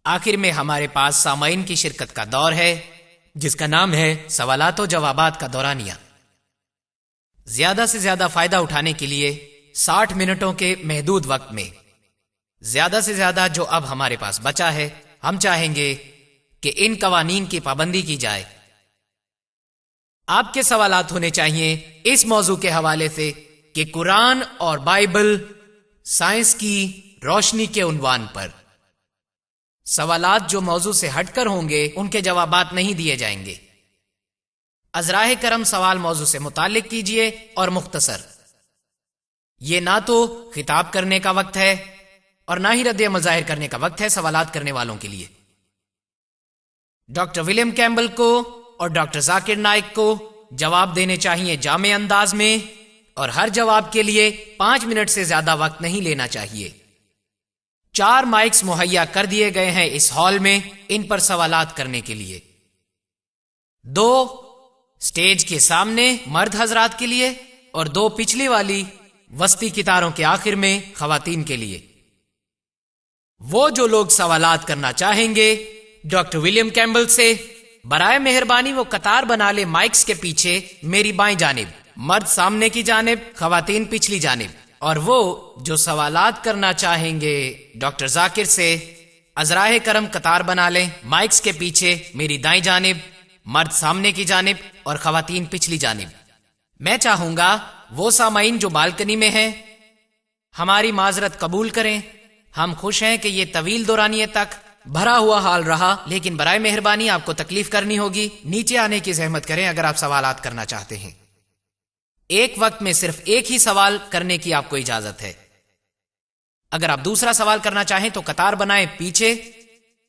آخر میں ہمارے پاس سامعین کی شرکت کا دور ہے جس کا نام ہے سوالات و جوابات کا دورانیہ۔ زیادہ سے زیادہ فائدہ اٹھانے کے لیے 60 منٹوں کے محدود وقت میں زیادہ سے زیادہ جو اب ہمارے پاس بچا ہے، ہم چاہیں گے کہ ان قوانین کی پابندی کی جائے۔ آپ کے سوالات ہونے چاہیے اس موضوع کے حوالے سے کہ قرآن اور بائبل سائنس کی روشنی کے عنوان پر۔ سوالات جو موضوع سے ہٹ کر ہوں گے ان کے جوابات نہیں دیے جائیں گے۔ ازراہ کرم سوال موضوع سے متعلق کیجئے اور مختصر۔ یہ نہ تو خطاب کرنے کا وقت ہے اور نہ ہی رد عمل ظاہر کرنے کا وقت ہے سوالات کرنے والوں کے لیے۔ ڈاکٹر ولیم کیمبل کو اور ڈاکٹر ذاکر نائک کو جواب دینے چاہیے جامع انداز میں، اور ہر جواب کے لیے 5 منٹ سے زیادہ وقت نہیں لینا چاہیے۔ 4 مائکس مہیا کر دیے گئے ہیں اس ہال میں ان پر سوالات کرنے کے لیے، 2 سٹیج کے سامنے مرد حضرات کے لیے اور 2 پچھلی والی وسطی کتاروں کے آخر میں خواتین کے لیے۔ وہ جو لوگ سوالات کرنا چاہیں گے ڈاکٹر ولیم کیمبل سے، برائے مہربانی وہ قطار بنا لے مائکس کے پیچھے میری بائیں جانب، مرد سامنے کی جانب، خواتین پچھلی جانب۔ اور وہ جو سوالات کرنا چاہیں گے ڈاکٹر ذاکر سے، ازراہ کرم قطار بنا لیں مائکس کے پیچھے میری دائیں جانب، مرد سامنے کی جانب اور خواتین پچھلی جانب۔ میں چاہوں گا وہ سامعین جو بالکنی میں ہیں ہماری معذرت قبول کریں۔ ہم خوش ہیں کہ یہ طویل دورانیے تک بھرا ہوا حال رہا، لیکن برائے مہربانی آپ کو تکلیف کرنی ہوگی، نیچے آنے کی زحمت کریں اگر آپ سوالات کرنا چاہتے ہیں۔ ایک وقت میں صرف ایک ہی سوال کرنے کی آپ کو اجازت ہے۔ اگر آپ دوسرا سوال کرنا چاہیں تو قطار بنائیں پیچھے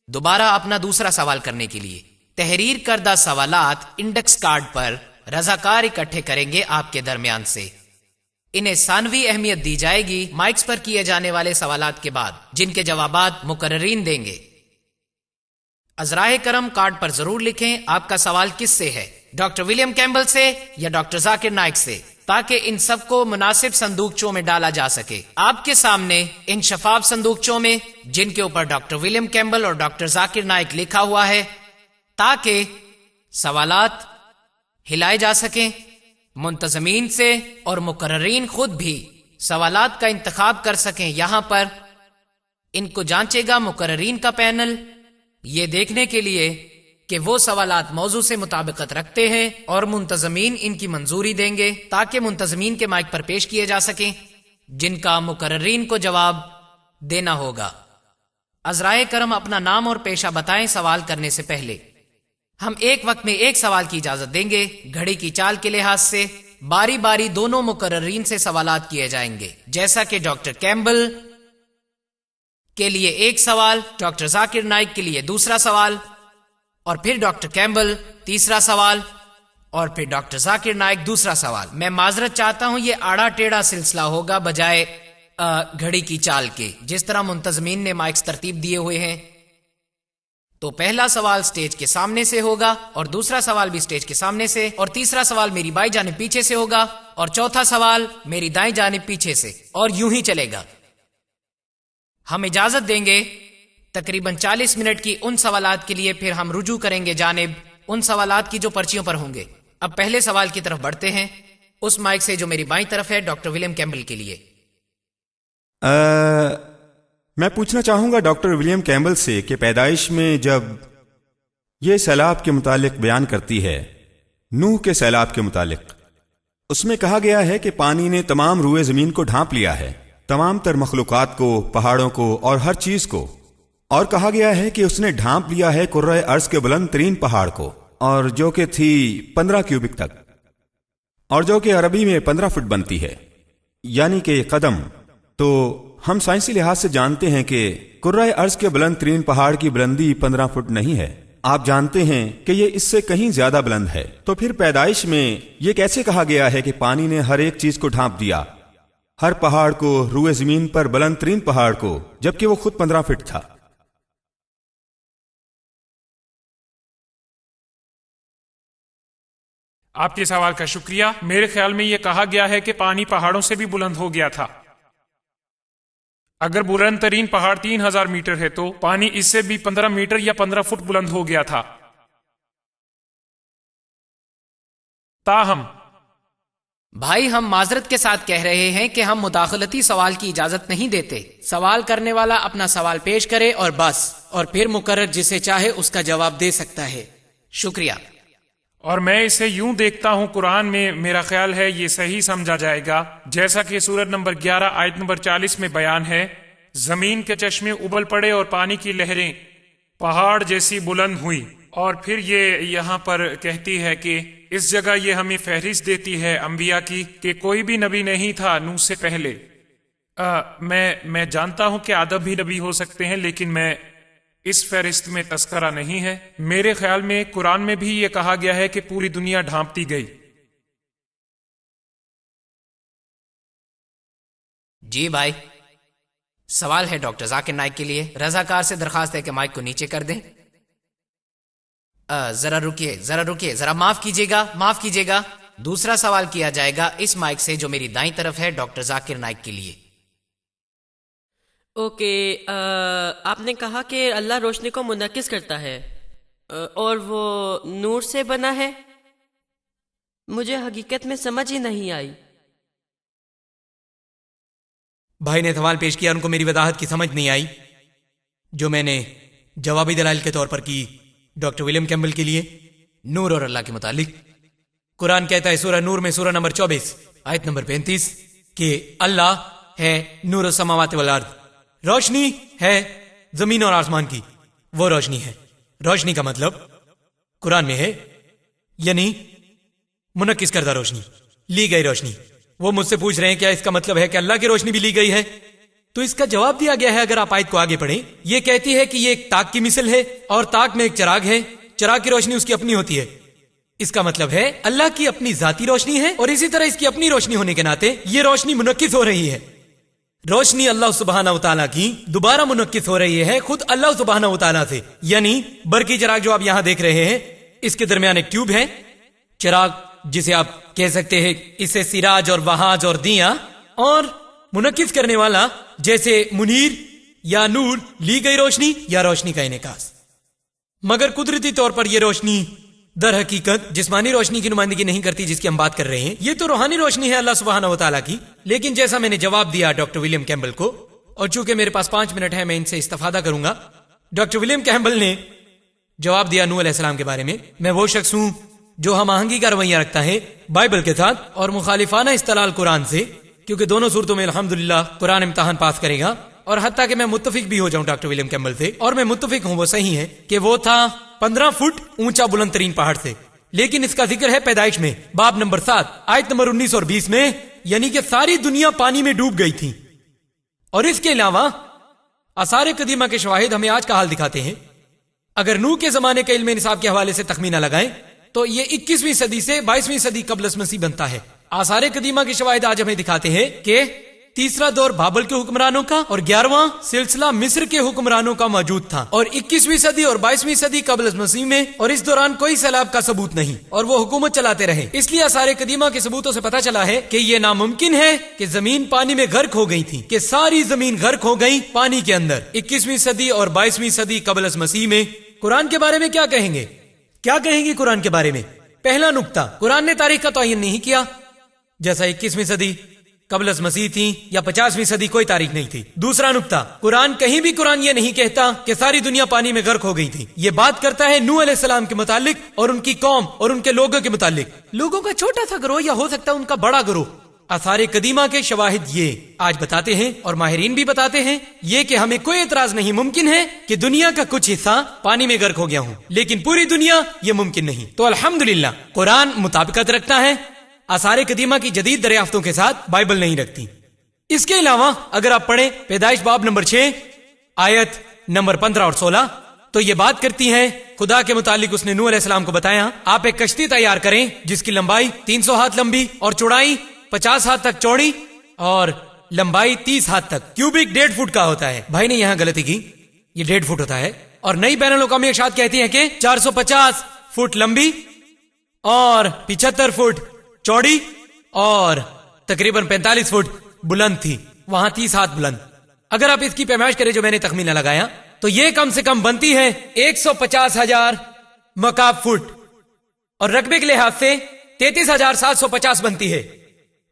دوبارہ اپنا دوسرا سوال کرنے کے لیے۔ تحریر کردہ سوالات انڈیکس کارڈ پر رضاکار اکٹھے کریں گے آپ کے درمیان سے۔ انہیں ثانوی اہمیت دی جائے گی مائکس پر کیے جانے والے سوالات کے بعد، جن کے جوابات مقررین دیں گے۔ ازراہ کرم کارڈ پر ضرور لکھیں آپ کا سوال کس سے ہے، ڈاکٹر ولیم کیمبل سے یا ڈاکٹر ذاکر نائک سے، تاکہ ان سب کو مناسب صندوقچوں میں ڈالا جا سکے۔ آپ کے سامنے ان شفاف صندوقچوں میں جن کے اوپر ڈاکٹر ولیم کیمبل اور ڈاکٹر ذاکر نائک لکھا ہوا ہے، تاکہ سوالات ہلائے جا سکیں۔ منتظمین سے اور مقررین خود بھی سوالات کا انتخاب کر سکیں۔ یہاں پر ان کو جانچے گا مقررین کا پینل، یہ دیکھنے کے لیے کہ وہ سوالات موضوع سے مطابقت رکھتے ہیں، اور منتظمین ان کی منظوری دیں گے تاکہ منتظمین کے مائک پر پیش کیے جا سکیں، جن کا مقررین کو جواب دینا ہوگا۔ ازرائے کرم اپنا نام اور پیشہ بتائیں سوال کرنے سے پہلے۔ ہم ایک وقت میں ایک سوال کی اجازت دیں گے۔ گھڑی کی چال کے لحاظ سے باری باری دونوں مقررین سے سوالات کیے جائیں گے، جیسا کہ ڈاکٹر کیمبل کے لیے ایک سوال، ڈاکٹر ذاکر نائک کے لیے دوسرا سوال، اور پھر ڈاکٹر کیمبل تیسرا سوال، اور پھر ڈاکٹر ذاکر نائک دوسرا سوال۔ میں معذرت چاہتا ہوں، یہ آڑا ٹیڑھا سلسلہ ہوگا بجائے گھڑی کی چال کے، جس طرح منتظمین نے مائکس ترتیب دیے ہوئے ہیں۔ تو پہلا سوال سٹیج کے سامنے سے ہوگا، اور دوسرا سوال بھی سٹیج کے سامنے سے، اور تیسرا سوال میری بائیں جانب پیچھے سے ہوگا، اور چوتھا سوال میری دائیں جانب پیچھے سے، اور یوں ہی چلے گا۔ ہم اجازت دیں گے تقریباً 40 منٹ کی ان سوالات کے لیے، پھر ہم رجوع کریں گے جانب ان سوالات کی جو پرچیوں پر ہوں گے۔ اب پہلے سوال کی طرف بڑھتے ہیں، اس مائک سے جو میری بائیں طرف ہے، ڈاکٹر ولیم کیمبل کے لیے۔ میں پوچھنا چاہوں گا ڈاکٹر ولیم کیمبل سے کہ پیدائش میں جب یہ سیلاب کے متعلق بیان کرتی ہے، نوح کے سیلاب کے متعلق، اس میں کہا گیا ہے کہ پانی نے تمام روئے زمین کو ڈھانپ لیا ہے، تمام تر مخلوقات کو، پہاڑوں کو اور ہر چیز کو، اور کہا گیا ہے کہ اس نے ڈھانپ لیا ہے کرۂ ارض کے بلند ترین پہاڑ کو، اور جو کہ تھی 15 کیوبک تک، اور جو کہ عربی میں 15 فٹ بنتی ہے، یعنی کہ قدم۔ تو ہم سائنسی لحاظ سے جانتے ہیں کہ کرۂ ارض کے بلند ترین پہاڑ کی بلندی 15 فٹ نہیں ہے، آپ جانتے ہیں کہ یہ اس سے کہیں زیادہ بلند ہے۔ تو پھر پیدائش میں یہ کیسے کہا گیا ہے کہ پانی نے ہر ایک چیز کو ڈھانپ دیا، ہر پہاڑ کو، روئے زمین پر بلند ترین پہاڑ کو، جبکہ وہ خود 15 فٹ تھا؟ آپ کے سوال کا شکریہ۔ میرے خیال میں یہ کہا گیا ہے کہ پانی پہاڑوں سے بھی بلند ہو گیا تھا۔ اگر بلند ترین پہاڑ 3000 میٹر ہے تو پانی اس سے بھی 15 میٹر یا 15 فٹ بلند ہو گیا تھا۔ تاہم بھائی، ہم معذرت کے ساتھ کہہ رہے ہیں کہ ہم مداخلتی سوال کی اجازت نہیں دیتے۔ سوال کرنے والا اپنا سوال پیش کرے اور بس، اور پھر مقرر جسے چاہے اس کا جواب دے سکتا ہے۔ شکریہ۔ اور میں اسے یوں دیکھتا ہوں، قرآن میں میرا خیال ہے یہ صحیح سمجھا جائے گا، جیسا کہ سورت نمبر 11 آیت نمبر 40 میں بیان ہے، زمین کے چشمے ابل پڑے اور پانی کی لہریں پہاڑ جیسی بلند ہوئی۔ اور پھر یہ یہاں پر کہتی ہے کہ اس جگہ یہ ہمیں فہرست دیتی ہے انبیاء کی کہ کوئی بھی نبی نہیں تھا نوح سے پہلے۔ میں جانتا ہوں کہ آدم بھی نبی ہو سکتے ہیں، لیکن میں اس فہرست میں تذکرہ نہیں ہے۔ میرے خیال میں قرآن میں بھی یہ کہا گیا ہے کہ پوری دنیا ڈھانپتی گئی۔ جی بھائی، سوال ہے ڈاکٹر ذاکر نائک کے لیے۔ رضاکار سے درخواست ہے کہ مائک کو نیچے کر دیں۔ ذرا رکیے، ذرا معاف کیجیے گا۔ دوسرا سوال کیا جائے گا اس مائک سے جو میری دائیں طرف ہے، ڈاکٹر ذاکر نائک کے لیے۔ اوکے، آپ نے کہا کہ اللہ روشنی کو منعکس کرتا ہے اور وہ نور سے بنا ہے۔ مجھے حقیقت میں سمجھ ہی نہیں آئی۔ بھائی نے سوال پیش کیا، ان کو میری وضاحت کی سمجھ نہیں آئی جو میں نے جوابی دلائل کے طور پر کی ڈاکٹر ولیم کیمبل کے لیے۔ نور اور اللہ کے متعلق قرآن کہتا ہے سورہ نور میں سورہ نمبر 24 آیت نمبر 35 کہ اللہ ہے نور السماوات والارض، روشنی ہے زمین اور آسمان کی، وہ روشنی ہے۔ روشنی کا مطلب قرآن میں ہے یعنی منعکس کردہ روشنی، لی گئی روشنی۔ وہ مجھ سے پوچھ رہے ہیں کیا اس کا مطلب ہے کہ اللہ کی روشنی بھی لی گئی ہے؟ تو اس کا جواب دیا گیا ہے، اگر آپ آیت کو آگے پڑھیں، یہ کہتی ہے کہ یہ ایک تاک کی مثل ہے اور تاک میں ایک چراغ ہے، چراغ کی روشنی اس کی اپنی ہوتی ہے۔ اس کا مطلب ہے اللہ کی اپنی ذاتی روشنی ہے اور اسی طرح اس کی اپنی روشنی ہونے کے ناطے یہ روشنی منعکس ہو رہی ہے۔ روشنی اللہ سبحانہ وتعالیٰ کی دوبارہ منعکس ہو رہی ہے خود اللہ سبحانہ وتعالیٰ سے، یعنی برقی چراغ جو آپ یہاں دیکھ رہے ہیں، اس کے درمیان ایک ٹیوب ہے، چراغ جسے آپ کہہ سکتے ہیں اس سے سراج اور وہاج اور دیاں، اور منعکس کرنے والا جیسے منیر یا نور، لی گئی روشنی یا روشنی کا انعکاس۔ مگر قدرتی طور پر یہ روشنی در حقیقت جسمانی روشنی کی نمائندگی نہیں کرتی جس کی ہم بات کر رہے ہیں، یہ تو روحانی روشنی ہے اللہ سبحانہ وتعالیٰ کی۔ لیکن جیسا میں نے جواب دیا ڈاکٹر ولیم کیمبل کو، اور چونکہ میرے پاس 5 منٹ ہے میں ان سے استفادہ کروں گا، ڈاکٹر ولیم کیمبل نے جواب دیا نوح علیہ السلام کے بارے میں، میں وہ شخص ہوں جو ہم آہنگی کا رویہ رکھتا ہے بائبل کے ساتھ اور مخالفانہ استدلال قرآن سے، کیونکہ دونوں صورتوں میں الحمدللہ قرآن امتحان پاس کرے گا۔ اور حتیٰ کہ میں متفق بھی ہو جاؤں ڈاکٹر ولیم کیمبل سے، اور میں متفق ہوں وہ صحیح ہے کہ وہ تھا 15 فٹ اونچا بلند ترین پہاڑ سے، لیکن اس کا ذکر ہے پیدائش میں باب نمبر 7 آیت نمبر 19 اور 20 میں، یعنی کہ ساری دنیا پانی میں ڈوب گئی تھی۔ اور اس کے علاوہ آثار قدیمہ کے شواہد ہمیں آج کا حال دکھاتے ہیں۔ اگر نوح کے زمانے کے علم نصاب کے حوالے سے تخمینہ لگائیں تو یہ 21ویں صدی سے 22ویں صدی قبل از مسیح بنتا ہے۔ آثار قدیمہ کے شواہد آج ہمیں دکھاتے ہیں کہ تیسرا دور بابل کے حکمرانوں کا اور 11واں سلسلہ مصر کے حکمرانوں کا موجود تھا، اور 21ویں صدی اور 22ویں صدی قبل از مسیح میں، اور اس دوران کوئی سیلاب کا ثبوت نہیں، اور وہ حکومت چلاتے رہے۔ اس لیے آثار قدیمہ کے ثبوتوں سے پتہ چلا ہے کہ یہ ناممکن ہے کہ زمین پانی میں غرق ہو گئی تھی، کہ ساری زمین غرق ہو گئی پانی کے اندر۔ 21ویں صدی اور 22ویں صدی قبل از مسیح میں قرآن کے بارے میں کیا کہیں گے؟ کیا کہیں گے قرآن کے بارے میں؟ پہلا نقطہ، قرآن نے تاریخ کا تعین نہیں کیا، جیسا 21ویں صدی قبل از مسیح تھی یا 50ویں صدی کوئی تاریخ نہیں تھی۔ دوسرا نقطہ، قرآن کہیں بھی قرآن یہ نہیں کہتا کہ ساری دنیا پانی میں غرق ہو گئی تھی، یہ بات کرتا ہے نوح علیہ السلام کے متعلق اور ان کی قوم اور ان کے لوگوں کے متعلق، لوگوں کا چھوٹا سا گروہ یا ہو سکتا ہے ان کا بڑا گروہ۔ آثار قدیمہ کے شواہد یہ آج بتاتے ہیں اور ماہرین بھی بتاتے ہیں یہ کہ ہمیں کوئی اعتراض نہیں، ممکن ہے کہ دنیا کا کچھ حصہ پانی میں غرق ہو گیا ہوں، لیکن پوری دنیا یہ ممکن نہیں۔ تو الحمدللہ قرآن مطابقت رکھتا ہے آثار قدیمہ کی جدید دریافتوں کے ساتھ، بائبل نہیں رکھتی۔ اس کے علاوہ اگر آپ پڑھیں پیدائش باب نمبر 6 آیت نمبر 15 اور 16 تو یہ بات کرتی ہے خدا کے متعلق، اس نے نوح علیہ السلام کو بتایا آپ ایک کشتی تیار کریں جس کی لمبائی 300 ہاتھ لمبی اور چوڑائی 50 ہاتھ تک چوڑی اور لمبائی 30 ہاتھ تک، کیوبک 1.5 فٹ کا ہوتا ہے۔ بھائی نے یہاں غلطی کی، یہ 1.5 فٹ ہوتا ہے، اور نئی بین الاقوامی ارشاد کہتی ہیں کہ 450 فٹ لمبی اور 75 فٹ چوڑی اور تقریباً 45 فٹ بلند تھی، وہاں 30 ہاتھ بلند۔ اگر آپ اس کی پیمائش کریں جو میں نے تخمینہ لگایا تو یہ کم سے کم بنتی ہے 150,000 مکعب فٹ، اور رقبے کے لحاظ سے 33,750 بنتی ہے.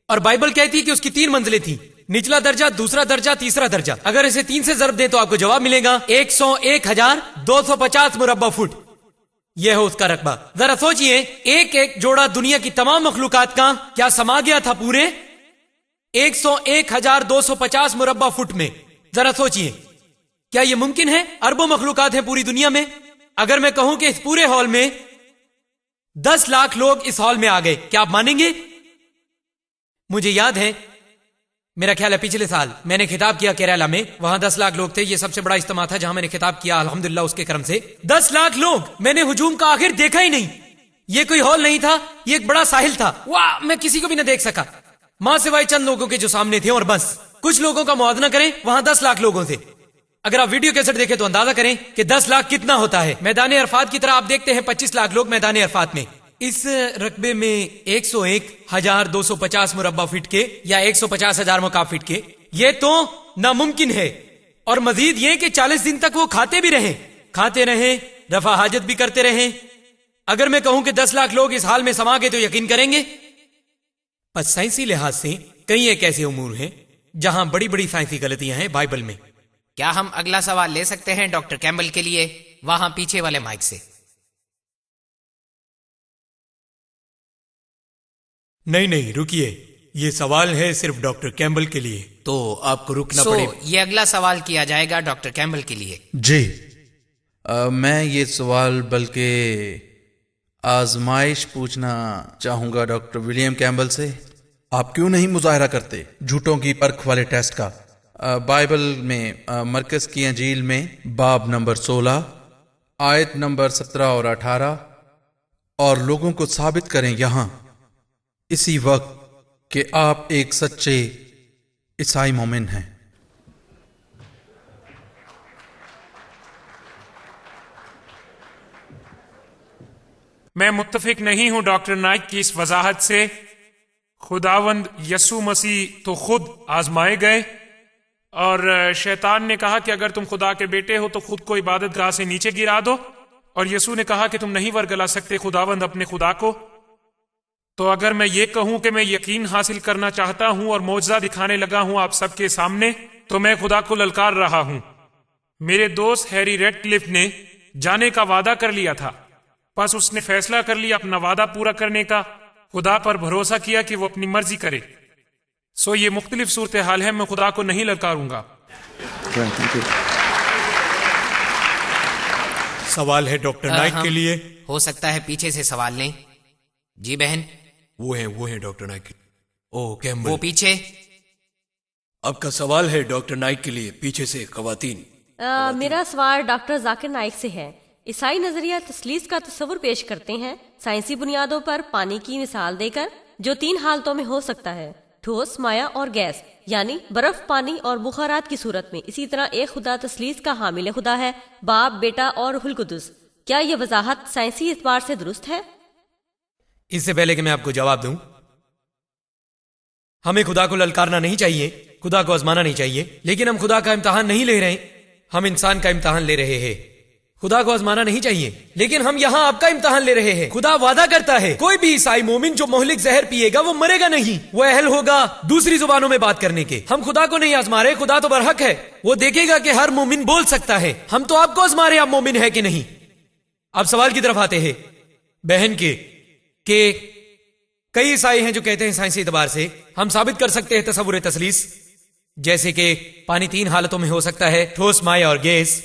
اور بائبل کہتی ہے کہ اس کی 3 منزلیں تھیں، نچلا درجہ، دوسرا درجہ، تیسرا درجہ. اگر اسے 3 سے ضرب دیں تو آپ کو جواب ملے گا 101,250 مربع فٹ. یہ ہے اس کا رقبہ. ذرا سوچئے، ایک ایک جوڑا دنیا کی تمام مخلوقات کا کیا سما گیا تھا پورے 101,250 مربع فٹ میں. ذرا سوچئے، کیا یہ ممکن ہے؟ اربوں مخلوقات ہیں پوری دنیا میں. اگر میں کہوں کہ اس پورے ہال میں 10 لاکھ لوگ اس ہال میں آ گئے، کیا آپ مانیں گے؟ مجھے یاد ہے، میرا خیال ہے پچھلے سال میں نے خطاب کیا کیرالہ میں، وہاں 10 لاکھ لوگ تھے. یہ سب سے بڑا اجتماع تھا جہاں میں نے خطاب کیا، الحمدللہ اس کے کرم سے. 10 لاکھ لوگ، میں نے ہجوم کا آخر دیکھا ہی نہیں. یہ کوئی ہال نہیں تھا، یہ ایک بڑا ساحل تھا. واہ، میں کسی کو بھی نہ دیکھ سکا ماں سوائے چند لوگوں کے جو سامنے تھے، اور بس. کچھ لوگوں کا موازنہ کریں وہاں 10 لاکھ لوگوں سے. اگر آپ ویڈیو کیسٹ دیکھیں تو اندازہ کریں کہ 10 لاکھ کتنا ہوتا ہے. میدان عرفات کی طرح آپ دیکھتے ہیں 25 لاکھ لوگ میدان عرفات میں. اس رقبے میں 101,250 مربع فٹ کے یا 150,000 مکعب فٹ کے، یہ تو ناممکن ہے. اور مزید یہ کہ 40 دن تک وہ کھاتے رہیں، رفع حاجت بھی کرتے رہیں. اگر میں کہوں کہ 10 لاکھ لوگ اس حال میں سما گئے تو یقین کریں گے؟ پس سائنسی لحاظ سے کئی ایک ایسے امور ہیں جہاں بڑی بڑی سائنسی غلطیاں ہیں بائبل میں. کیا ہم اگلا سوال لے سکتے ہیں ڈاکٹر کیمبل کے لیے؟ وہاں پیچھے والے مائک سے. نہیں رکیے، یہ سوال ہے صرف ڈاکٹر کیمبل کے لیے، تو آپ کو رکنا پڑے. یہ اگلا سوال کیا جائے گا ڈاکٹر کیمبل کے لیے. جی، میں یہ سوال بلکہ آزمائش پوچھنا چاہوں گا ڈاکٹر ولیم کیمبل سے. آپ کیوں نہیں مظاہرہ کرتے جھوٹوں کی پرکھ والے ٹیسٹ کا؟ بائبل میں مرکز کی انجیل میں باب نمبر 16 آیت نمبر 17 اور 18، اور لوگوں کو ثابت کریں یہاں اسی وقت کہ آپ ایک سچے عیسائی مومن ہیں. میں متفق نہیں ہوں ڈاکٹر نائک کی اس وضاحت سے. خداوند یسوع مسیح تو خود آزمائے گئے، اور شیطان نے کہا کہ اگر تم خدا کے بیٹے ہو تو خود کو عبادت گاہ سے نیچے گرا دو، اور یسوع نے کہا کہ تم نہیں ورگلا سکتے خداوند اپنے خدا کو. تو اگر میں یہ کہوں کہ میں یقین حاصل کرنا چاہتا ہوں اور معجزہ دکھانے لگا ہوں آپ سب کے سامنے، تو میں خدا کو للکار رہا ہوں. میرے دوست ہیری ریڈ کلف نے جانے کا وعدہ کر لیا تھا، بس اس نے فیصلہ کر لیا اپنا وعدہ پورا کرنے کا. خدا پر بھروسہ کیا کہ وہ اپنی مرضی کرے. یہ مختلف صورتحال ہے، میں خدا کو نہیں للکاروں گا. سوال ہے ڈاکٹر نائک کے لیے. ہو سکتا ہے پیچھے سے سوال لیں. جی بہن. وہ ہیں ڈاکٹر نائک. کیمبل، وہ پیچھے. آپ کا سوال ہے ڈاکٹر نائک کے لیے، پیچھے سے خواتین. میرا سوال ڈاکٹر ذاکر نائک سے ہے. عیسائی نظریہ تثلیث کا تصور پیش کرتے ہیں سائنسی بنیادوں پر پانی کی مثال دے کر، جو 3 حالتوں میں ہو سکتا ہے: ٹھوس، مائع اور گیس، یعنی برف، پانی اور بخارات کی صورت میں. اسی طرح ایک خدا تثلیث کا حامل خدا ہے، باپ، بیٹا اور روح القدس. کیا یہ وضاحت سائنسی اعتبار سے درست ہے؟ اس سے پہلے کہ میں آپ کو جواب دوں، ہمیں خدا کو للکارنا نہیں چاہیے، خدا کو آزمانا نہیں چاہیے. لیکن ہم خدا کا امتحان نہیں لے رہے، ہم انسان کا امتحان لے رہے ہیں. خدا کو آزمانا نہیں چاہیے، لیکن ہم یہاں آپ کا امتحان لے رہے ہیں. خدا وعدہ کرتا ہے کوئی بھی عیسائی مومن جو مہلک زہر پیے گا وہ مرے گا نہیں، وہ اہل ہوگا دوسری زبانوں میں بات کرنے کے. ہم خدا کو نہیں آزما رہے، خدا تو برحق ہے، وہ دیکھے گا کہ ہر مومن بول سکتا ہے. ہم تو آپ کو آزما رہے، آپ مومن ہے کہ نہیں. اب سوال کی طرف آتے ہیں بہن کے، کہ کئی عیسائی ہیں جو کہتے ہیں سائنسی اعتبار سے ہم ثابت کر سکتے ہیں تصور تثلیث، جیسے کہ پانی 3 حالتوں میں ہو سکتا ہے: ٹھوس، مائع اور گیس،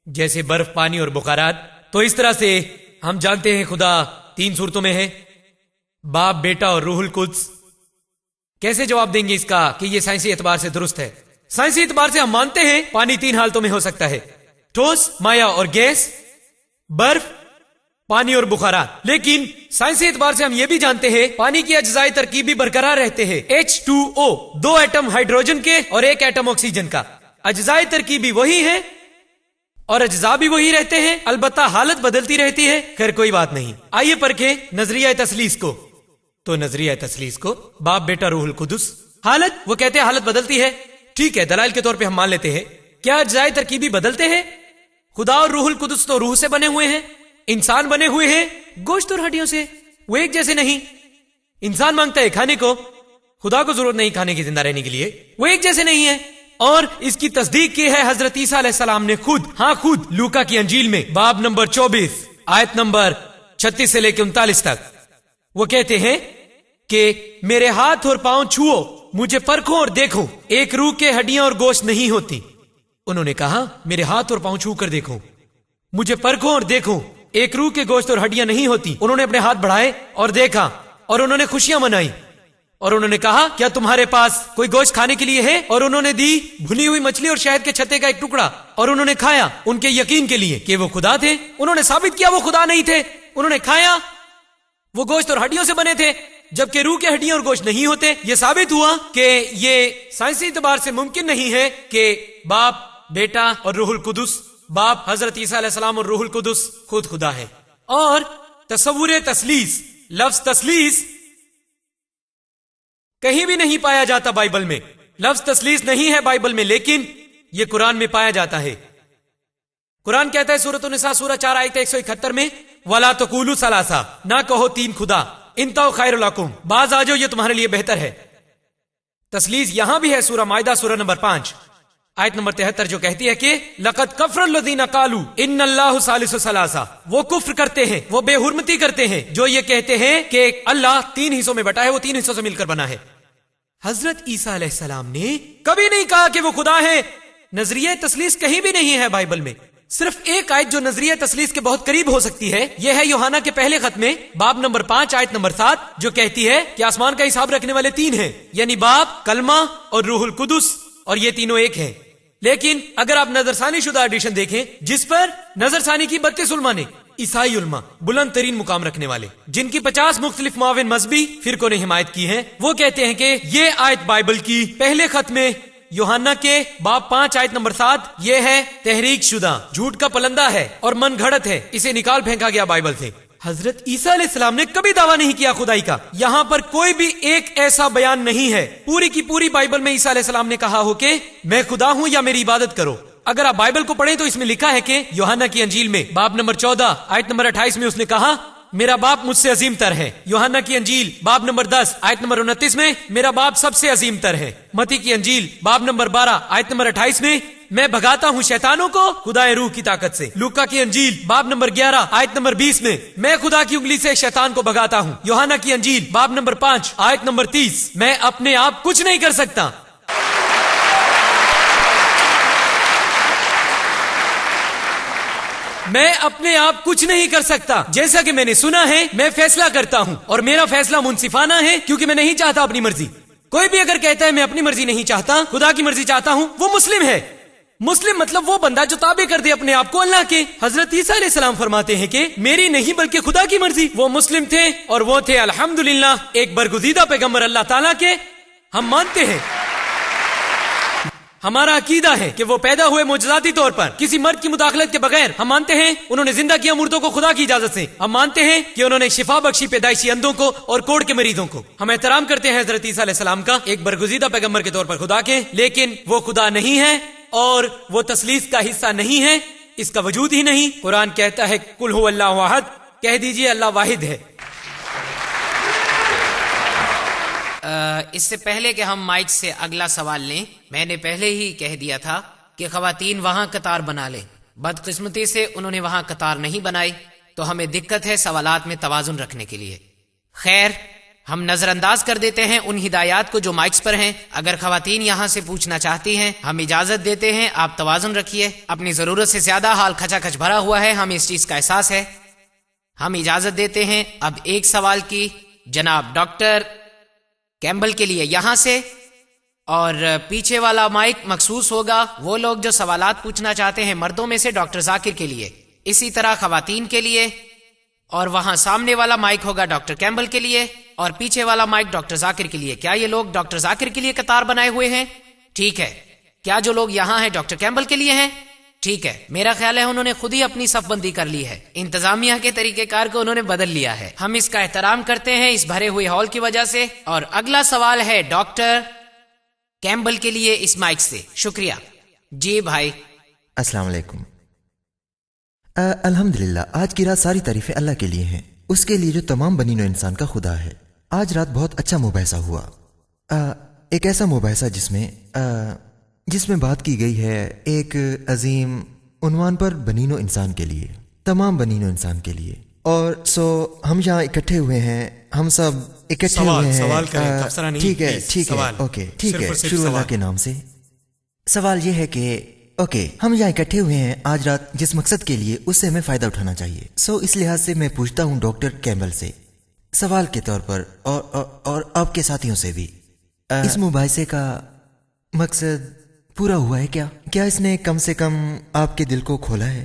جیسے برف، پانی اور بخارات. تو اس طرح سے ہم جانتے ہیں خدا 3 صورتوں میں ہے: باپ، بیٹا اور روح القدس. کیسے جواب دیں گے اس کا کہ یہ سائنسی اعتبار سے درست ہے؟ سائنسی اعتبار سے ہم مانتے ہیں پانی 3 حالتوں میں ہو سکتا ہے: ٹھوس، مائع اور گیس، برف، پانی اور بخارات. لیکن سائنسی اعتبار سے ہم یہ بھی جانتے ہیں پانی کی اجزائی ترکیب بھی برقرار رہتے ہیں: H2O، 2 ایٹم ہائیڈروجن کے اور 1 ایٹم آکسیجن کا. اجزائی ترکیب بھی وہی ہے اور اجزاء بھی وہی رہتے ہیں، البتہ حالت بدلتی رہتی ہے. خیر کوئی بات نہیں. آئیے پرکھیں نظریہ تثلیث کو. تو نظریہ تثلیث کو باپ، بیٹا، روح القدس. حالت، وہ کہتے ہیں حالت بدلتی ہے. ٹھیک ہے، دلائل کے طور پہ ہم مان لیتے ہیں. کیا اجزائے ترکیبی بدلتے ہیں؟ خدا اور روح القدس تو روح سے بنے ہوئے ہیں، انسان بنے ہوئے ہیں گوشت اور ہڈیوں سے، وہ ایک جیسے نہیں. انسان مانگتا ہے کھانے کو، خدا کو ضرورت نہیں کھانے کی زندہ رہنے کے لیے، وہ ایک جیسے نہیں ہے. اور اس کی تصدیق کی ہے حضرت عیسیٰ علیہ السلام نے خود لوکا کی انجیل میں باب نمبر 24 آیت نمبر 36 سے لے کے 39 تک. وہ کہتے ہیں کہ میرے ہاتھ اور پاؤں چھوؤ، مجھے پرکھو اور دیکھو، ایک روح کے ہڈیاں اور گوشت نہیں ہوتی. انہوں نے کہا میرے ہاتھ اور پاؤں چھو کر دیکھو، مجھے پرکھو اور دیکھو، ایک روح کے گوشت اور ہڈیاں نہیں ہوتی. انہوں نے اپنے ہاتھ بڑھائے اور دیکھا، اور انہوں نے خوشیاں منائی، اور انہوں نے کہا کیا تمہارے پاس کوئی گوشت کھانے کے لیے ہے؟ اور انہوں نے دی بھنی ہوئی مچھلی اور شہد کے چھتے کا ایک ٹکڑا، اور انہوں نے کھایا ان کے یقین کے لیے کہ وہ خدا تھے. انہوں نے ثابت کیا وہ خدا نہیں تھے. انہوں نے کھایا، وہ گوشت اور ہڈیوں سے بنے تھے جبکہ روح کے ہڈیاں اور گوشت نہیں ہوتے. یہ ثابت ہوا کہ یہ سائنسی اعتبار سے ممکن نہیں ہے کہ باپ، بیٹا اور روح القدس، باپ حضرت عیسیٰ علیہ السلام اور روح القدس خود خدا ہے. اور تصور تثلیث، لفظ تثلیث کہیں بھی نہیں پایا جاتا بائبل میں. لفظ تثلیث نہیں ہے بائبل میں، لیکن یہ قرآن میں پایا جاتا ہے. قرآن کہتا ہے سورۃ النساء سورہ 4 آیت 171 میں وَلَا تَقُولُوا ثَلَاثَةٌ، نہ کہو 3 خدا، انتہوا خیر لکم، باز آ جاؤ یہ تمہارے لیے بہتر ہے. تثلیث یہاں بھی ہے سورہ مائدہ سورہ نمبر 5 آیت نمبر 73 جو کہتی ہے کہ لَقَدْ كَفَرَ الَّذِينَ قَالُوا إِنَّ اللَّهُ ثَالِثُ ثَلَاثَةٍ، وہ کفر کرتے ہیں، وہ بے حرمتی کرتے ہیں جو یہ کہتے ہیں کہ اللہ 3 حصوں میں بٹا ہے، وہ 3 حصوں سے مل کر بنا ہے. حضرت عیسیٰ علیہ السلام نے کبھی نہیں کہا کہ وہ خدا ہے. نظریہ تثلیث کہیں بھی نہیں ہے بائبل میں. صرف ایک آیت جو نظریہ تثلیث کے بہت قریب ہو سکتی ہے، یہ ہے یوحنا کے پہلے خط میں باب نمبر 5 آیت نمبر 7 جو کہتی ہے کہ آسمان کا حساب رکھنے والے 3 ہیں، یعنی باپ، کلمہ اور روح القدس، اور یہ تینوں ایک ہیں. لیکن اگر آپ نظر ثانی شدہ ایڈیشن دیکھیں جس پر نظر ثانی کی 32 علماء نے، عیسائی علماء بلند ترین مقام رکھنے والے جن کی 50 مختلف معاون مذہبی فرقوں نے حمایت کی ہے، وہ کہتے ہیں کہ یہ آیت بائبل کی پہلے خط میں یوحنا کے باب 5 آیت نمبر 7 یہ ہے تحریک شدہ، جھوٹ کا پلندہ ہے اور من گھڑت ہے، اسے نکال پھینکا گیا بائبل سے. حضرت عیسیٰ علیہ السلام نے کبھی دعویٰ نہیں کیا خدائی کا. یہاں پر کوئی بھی ایک ایسا بیان نہیں ہے پوری کی پوری بائبل میں عیسیٰ علیہ السلام نے کہا ہو کہ میں خدا ہوں یا میری عبادت کرو. اگر آپ بائبل کو پڑھیں تو اس میں لکھا ہے کہ یوحنا کی انجیل میں باب نمبر 14 آیت نمبر 28 میں اس نے کہا میرا باپ مجھ سے عظیم تر ہے. یوحنا کی انجیل باب نمبر 10 آیت نمبر 29 میں میرا باپ سب سے عظیم تر ہے. متی کی انجیل باب نمبر 12 آیت نمبر 28 میں میں بھگاتا ہوں شیطانوں کو خدا روح کی طاقت سے. لوکا کی انجیل باب نمبر 11 آیت نمبر 20 میں خدا کی انگلی سے شیطان کو بھگاتا ہوں. یوحنا کی انجیل باب نمبر 5 آیت نمبر 30 میں اپنے آپ کچھ نہیں کر سکتا. میں اپنے آپ کچھ نہیں کر سکتا، جیسا کہ میں نے سنا ہے میں فیصلہ کرتا ہوں اور میرا فیصلہ منصفانہ ہے کیونکہ میں نہیں چاہتا اپنی مرضی. کوئی بھی اگر کہتا ہے میں اپنی مرضی نہیں چاہتا، خدا کی مرضی چاہتا ہوں، وہ مسلم ہے. مسلم مطلب وہ بندہ جو تابع کر دے اپنے آپ کو اللہ کے. حضرت عیسیٰ علیہ السلام فرماتے ہیں کہ میری نہیں بلکہ خدا کی مرضی. وہ مسلم تھے اور وہ تھے الحمدللہ ایک برگزیدہ پیغمبر اللہ تعالیٰ کے. ہم مانتے ہیں، ہمارا عقیدہ ہے کہ وہ پیدا ہوئے معجزاتی طور پر کسی مرد کی مداخلت کے بغیر. ہم مانتے ہیں انہوں نے زندہ کیا مردوں کو خدا کی اجازت سے. ہم مانتے ہیں کہ انہوں نے شفا بخشی پیدائشی اندھوں کو اور کوڑ کے مریضوں کو. ہم احترام کرتے ہیں حضرت عیسیٰ علیہ السلام کا ایک برگزیدہ پیغمبر کے طور پر خدا کے، لیکن وہ خدا نہیں ہے اور وہ تثلیث کا حصہ نہیں ہے، اس کا وجود ہی نہیں. قرآن کہتا ہے قل هو اللہ احد، کہہ دیجئے اللہ واحد ہے. اس سے پہلے کہ ہم مائک سے اگلا سوال لیں، میں نے پہلے ہی کہہ دیا تھا کہ خواتین وہاں قطار بنا لیں. بدقسمتی سے انہوں نے وہاں قطار نہیں بنائی تو ہمیں دقت ہے سوالات میں توازن رکھنے کے لیے. خیر، ہم نظر انداز کر دیتے ہیں ان ہدایات کو جو مائکس پر ہیں. اگر خواتین یہاں سے پوچھنا چاہتی ہیں ہم اجازت دیتے ہیں، آپ توازن رکھیے. اپنی ضرورت سے زیادہ حال کھچا کھچ بھرا ہوا ہے، ہمیں اس چیز کا احساس ہے. ہم اجازت دیتے ہیں. اب ایک سوال کی جناب ڈاکٹر کیمبل کے لیے یہاں سے، اور پیچھے والا مائک مخصوص ہوگا وہ لوگ جو سوالات پوچھنا چاہتے ہیں مردوں میں سے ڈاکٹر ذاکر کے لیے، اسی طرح خواتین کے لیے، اور وہاں سامنے والا مائک ہوگا ڈاکٹر کیمبل کے لیے اور پیچھے والا مائک ڈاکٹر ذاکر کے لیے. کیا یہ لوگ ڈاکٹر ذاکر کے لیے قطار بنائے ہوئے ہیں؟ ٹھیک ہے. کیا جو لوگ یہاں ہیں ڈاکٹر کیمبل کے لیے ہیں؟ ٹھیک ہے. میرا خیال ہے انہوں نے خود ہی اپنی صف بندی کر لی ہے، انتظامیہ کے طریقہ کار کو انہوں نے بدل لیا ہے. ہم اس کا احترام کرتے ہیں اس بھرے ہوئے ہال کی وجہ سے. اور اگلا سوال ہے ڈاکٹر کیمبل کے لیے اس مائک سے شکریہ. جی بھائی. السلام علیکم. الحمدللہ آج کی رات ساری تعریفیں اللہ کے لیے ہیں، اس کے لیے جو تمام بنی نوع انسان کا خدا ہے. آج رات بہت اچھا مباحثہ ہوا، ایک ایسا مباحثہ جس میں بات کی گئی ہے ایک عظیم عنوان پر بنی نوع انسان کے لیے، تمام بنی نوع انسان کے لیے. اور ہم یہاں اکٹھے ہوئے ہیں، ہم سب اکٹھے ہوئے ہیں. سوال کریں. ٹھیک ہے اوکے ٹھیک ہے. شروع اللہ کے نام سے. سوال یہ ہے کہ ہم یہاں اکٹھے ہوئے ہیں آج رات جس مقصد کے لیے، اس سے ہمیں فائدہ اٹھانا چاہیے. اس لحاظ سے میں پوچھتا ہوں ڈاکٹر کیمبل سے سوال کے طور پر اور آپ کے ساتھیوں سے بھی، اس مباحثے کا مقصد پورا ہوا ہے کیا اس نے کم سے کم آپ کے دل کو کھولا ہے؟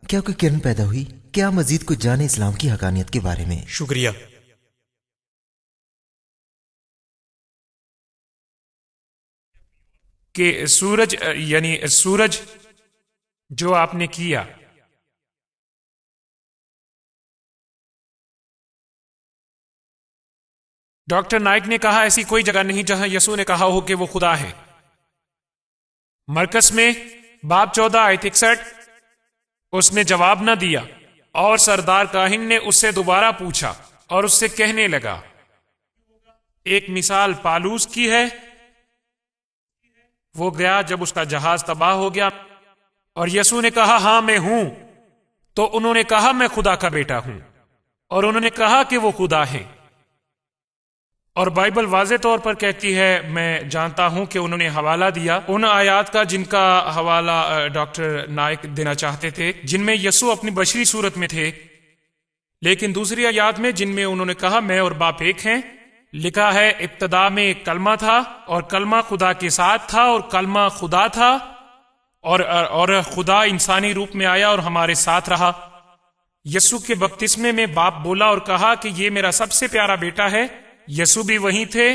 کیا کوئی کرن پیدا ہوئی؟ کیا مزید کچھ جانے اسلام کی حقانیت کے بارے میں؟ شکریہ. کہ سورج جو آپ نے کیا، ڈاکٹر نائک نے کہا ایسی کوئی جگہ نہیں جہاں یسوع نے کہا ہو کہ وہ خدا ہے. مرکز میں باب 14 آیت 61 اس نے جواب نہ دیا، اور سردار کاہن نے اس سے دوبارہ پوچھا اور اس سے کہنے لگا. ایک مثال پالوس کی ہے. وہ گیا جب اس کا جہاز تباہ ہو گیا، اور یسوع نے کہا ہاں میں ہوں. تو انہوں نے کہا میں خدا کا بیٹا ہوں، اور انہوں نے کہا کہ وہ خدا ہے. اور بائبل واضح طور پر کہتی ہے، میں جانتا ہوں کہ انہوں نے حوالہ دیا ان آیات کا جن کا حوالہ ڈاکٹر نائک دینا چاہتے تھے، جن میں یسوع اپنی بشری صورت میں تھے، لیکن دوسری آیات میں جن میں انہوں نے کہا میں اور باپ ایک ہیں، لکھا ہے ابتدا میں ایک کلمہ تھا اور کلمہ خدا کے ساتھ تھا اور کلمہ خدا تھا اور خدا انسانی روپ میں آیا اور ہمارے ساتھ رہا. یسوع کے بپتسمے میں باپ بولا اور کہا کہ یہ میرا سب سے پیارا بیٹا ہے. یسوع بھی وہیں تھے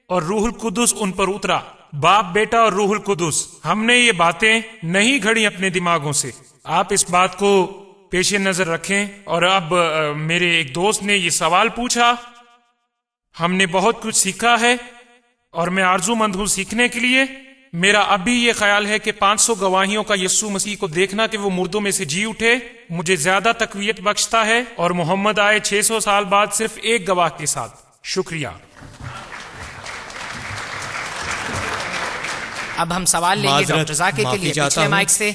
اور روح القدس ان پر اترا. باپ، بیٹا اور روح القدس. ہم نے یہ باتیں نہیں گھڑی اپنے دماغوں سے. آپ اس بات کو پیش نظر رکھیں. اور اب میرے ایک دوست نے یہ سوال پوچھا. ہم نے بہت کچھ سیکھا ہے اور میں آرزو مند ہوں سیکھنے کے لیے. میرا اب بھی یہ خیال ہے کہ 500 گواہیوں کا یسوع مسیح کو دیکھنا کہ وہ مردوں میں سے جی اٹھے مجھے زیادہ تقویت بخشتا ہے، اور محمد آئے 600 سال بعد صرف ایک گواہ کے ساتھ. شکریہ. اب ہم سوال لیں گے ڈاکٹر ذاکر کے لیے پچھلے مائک سے.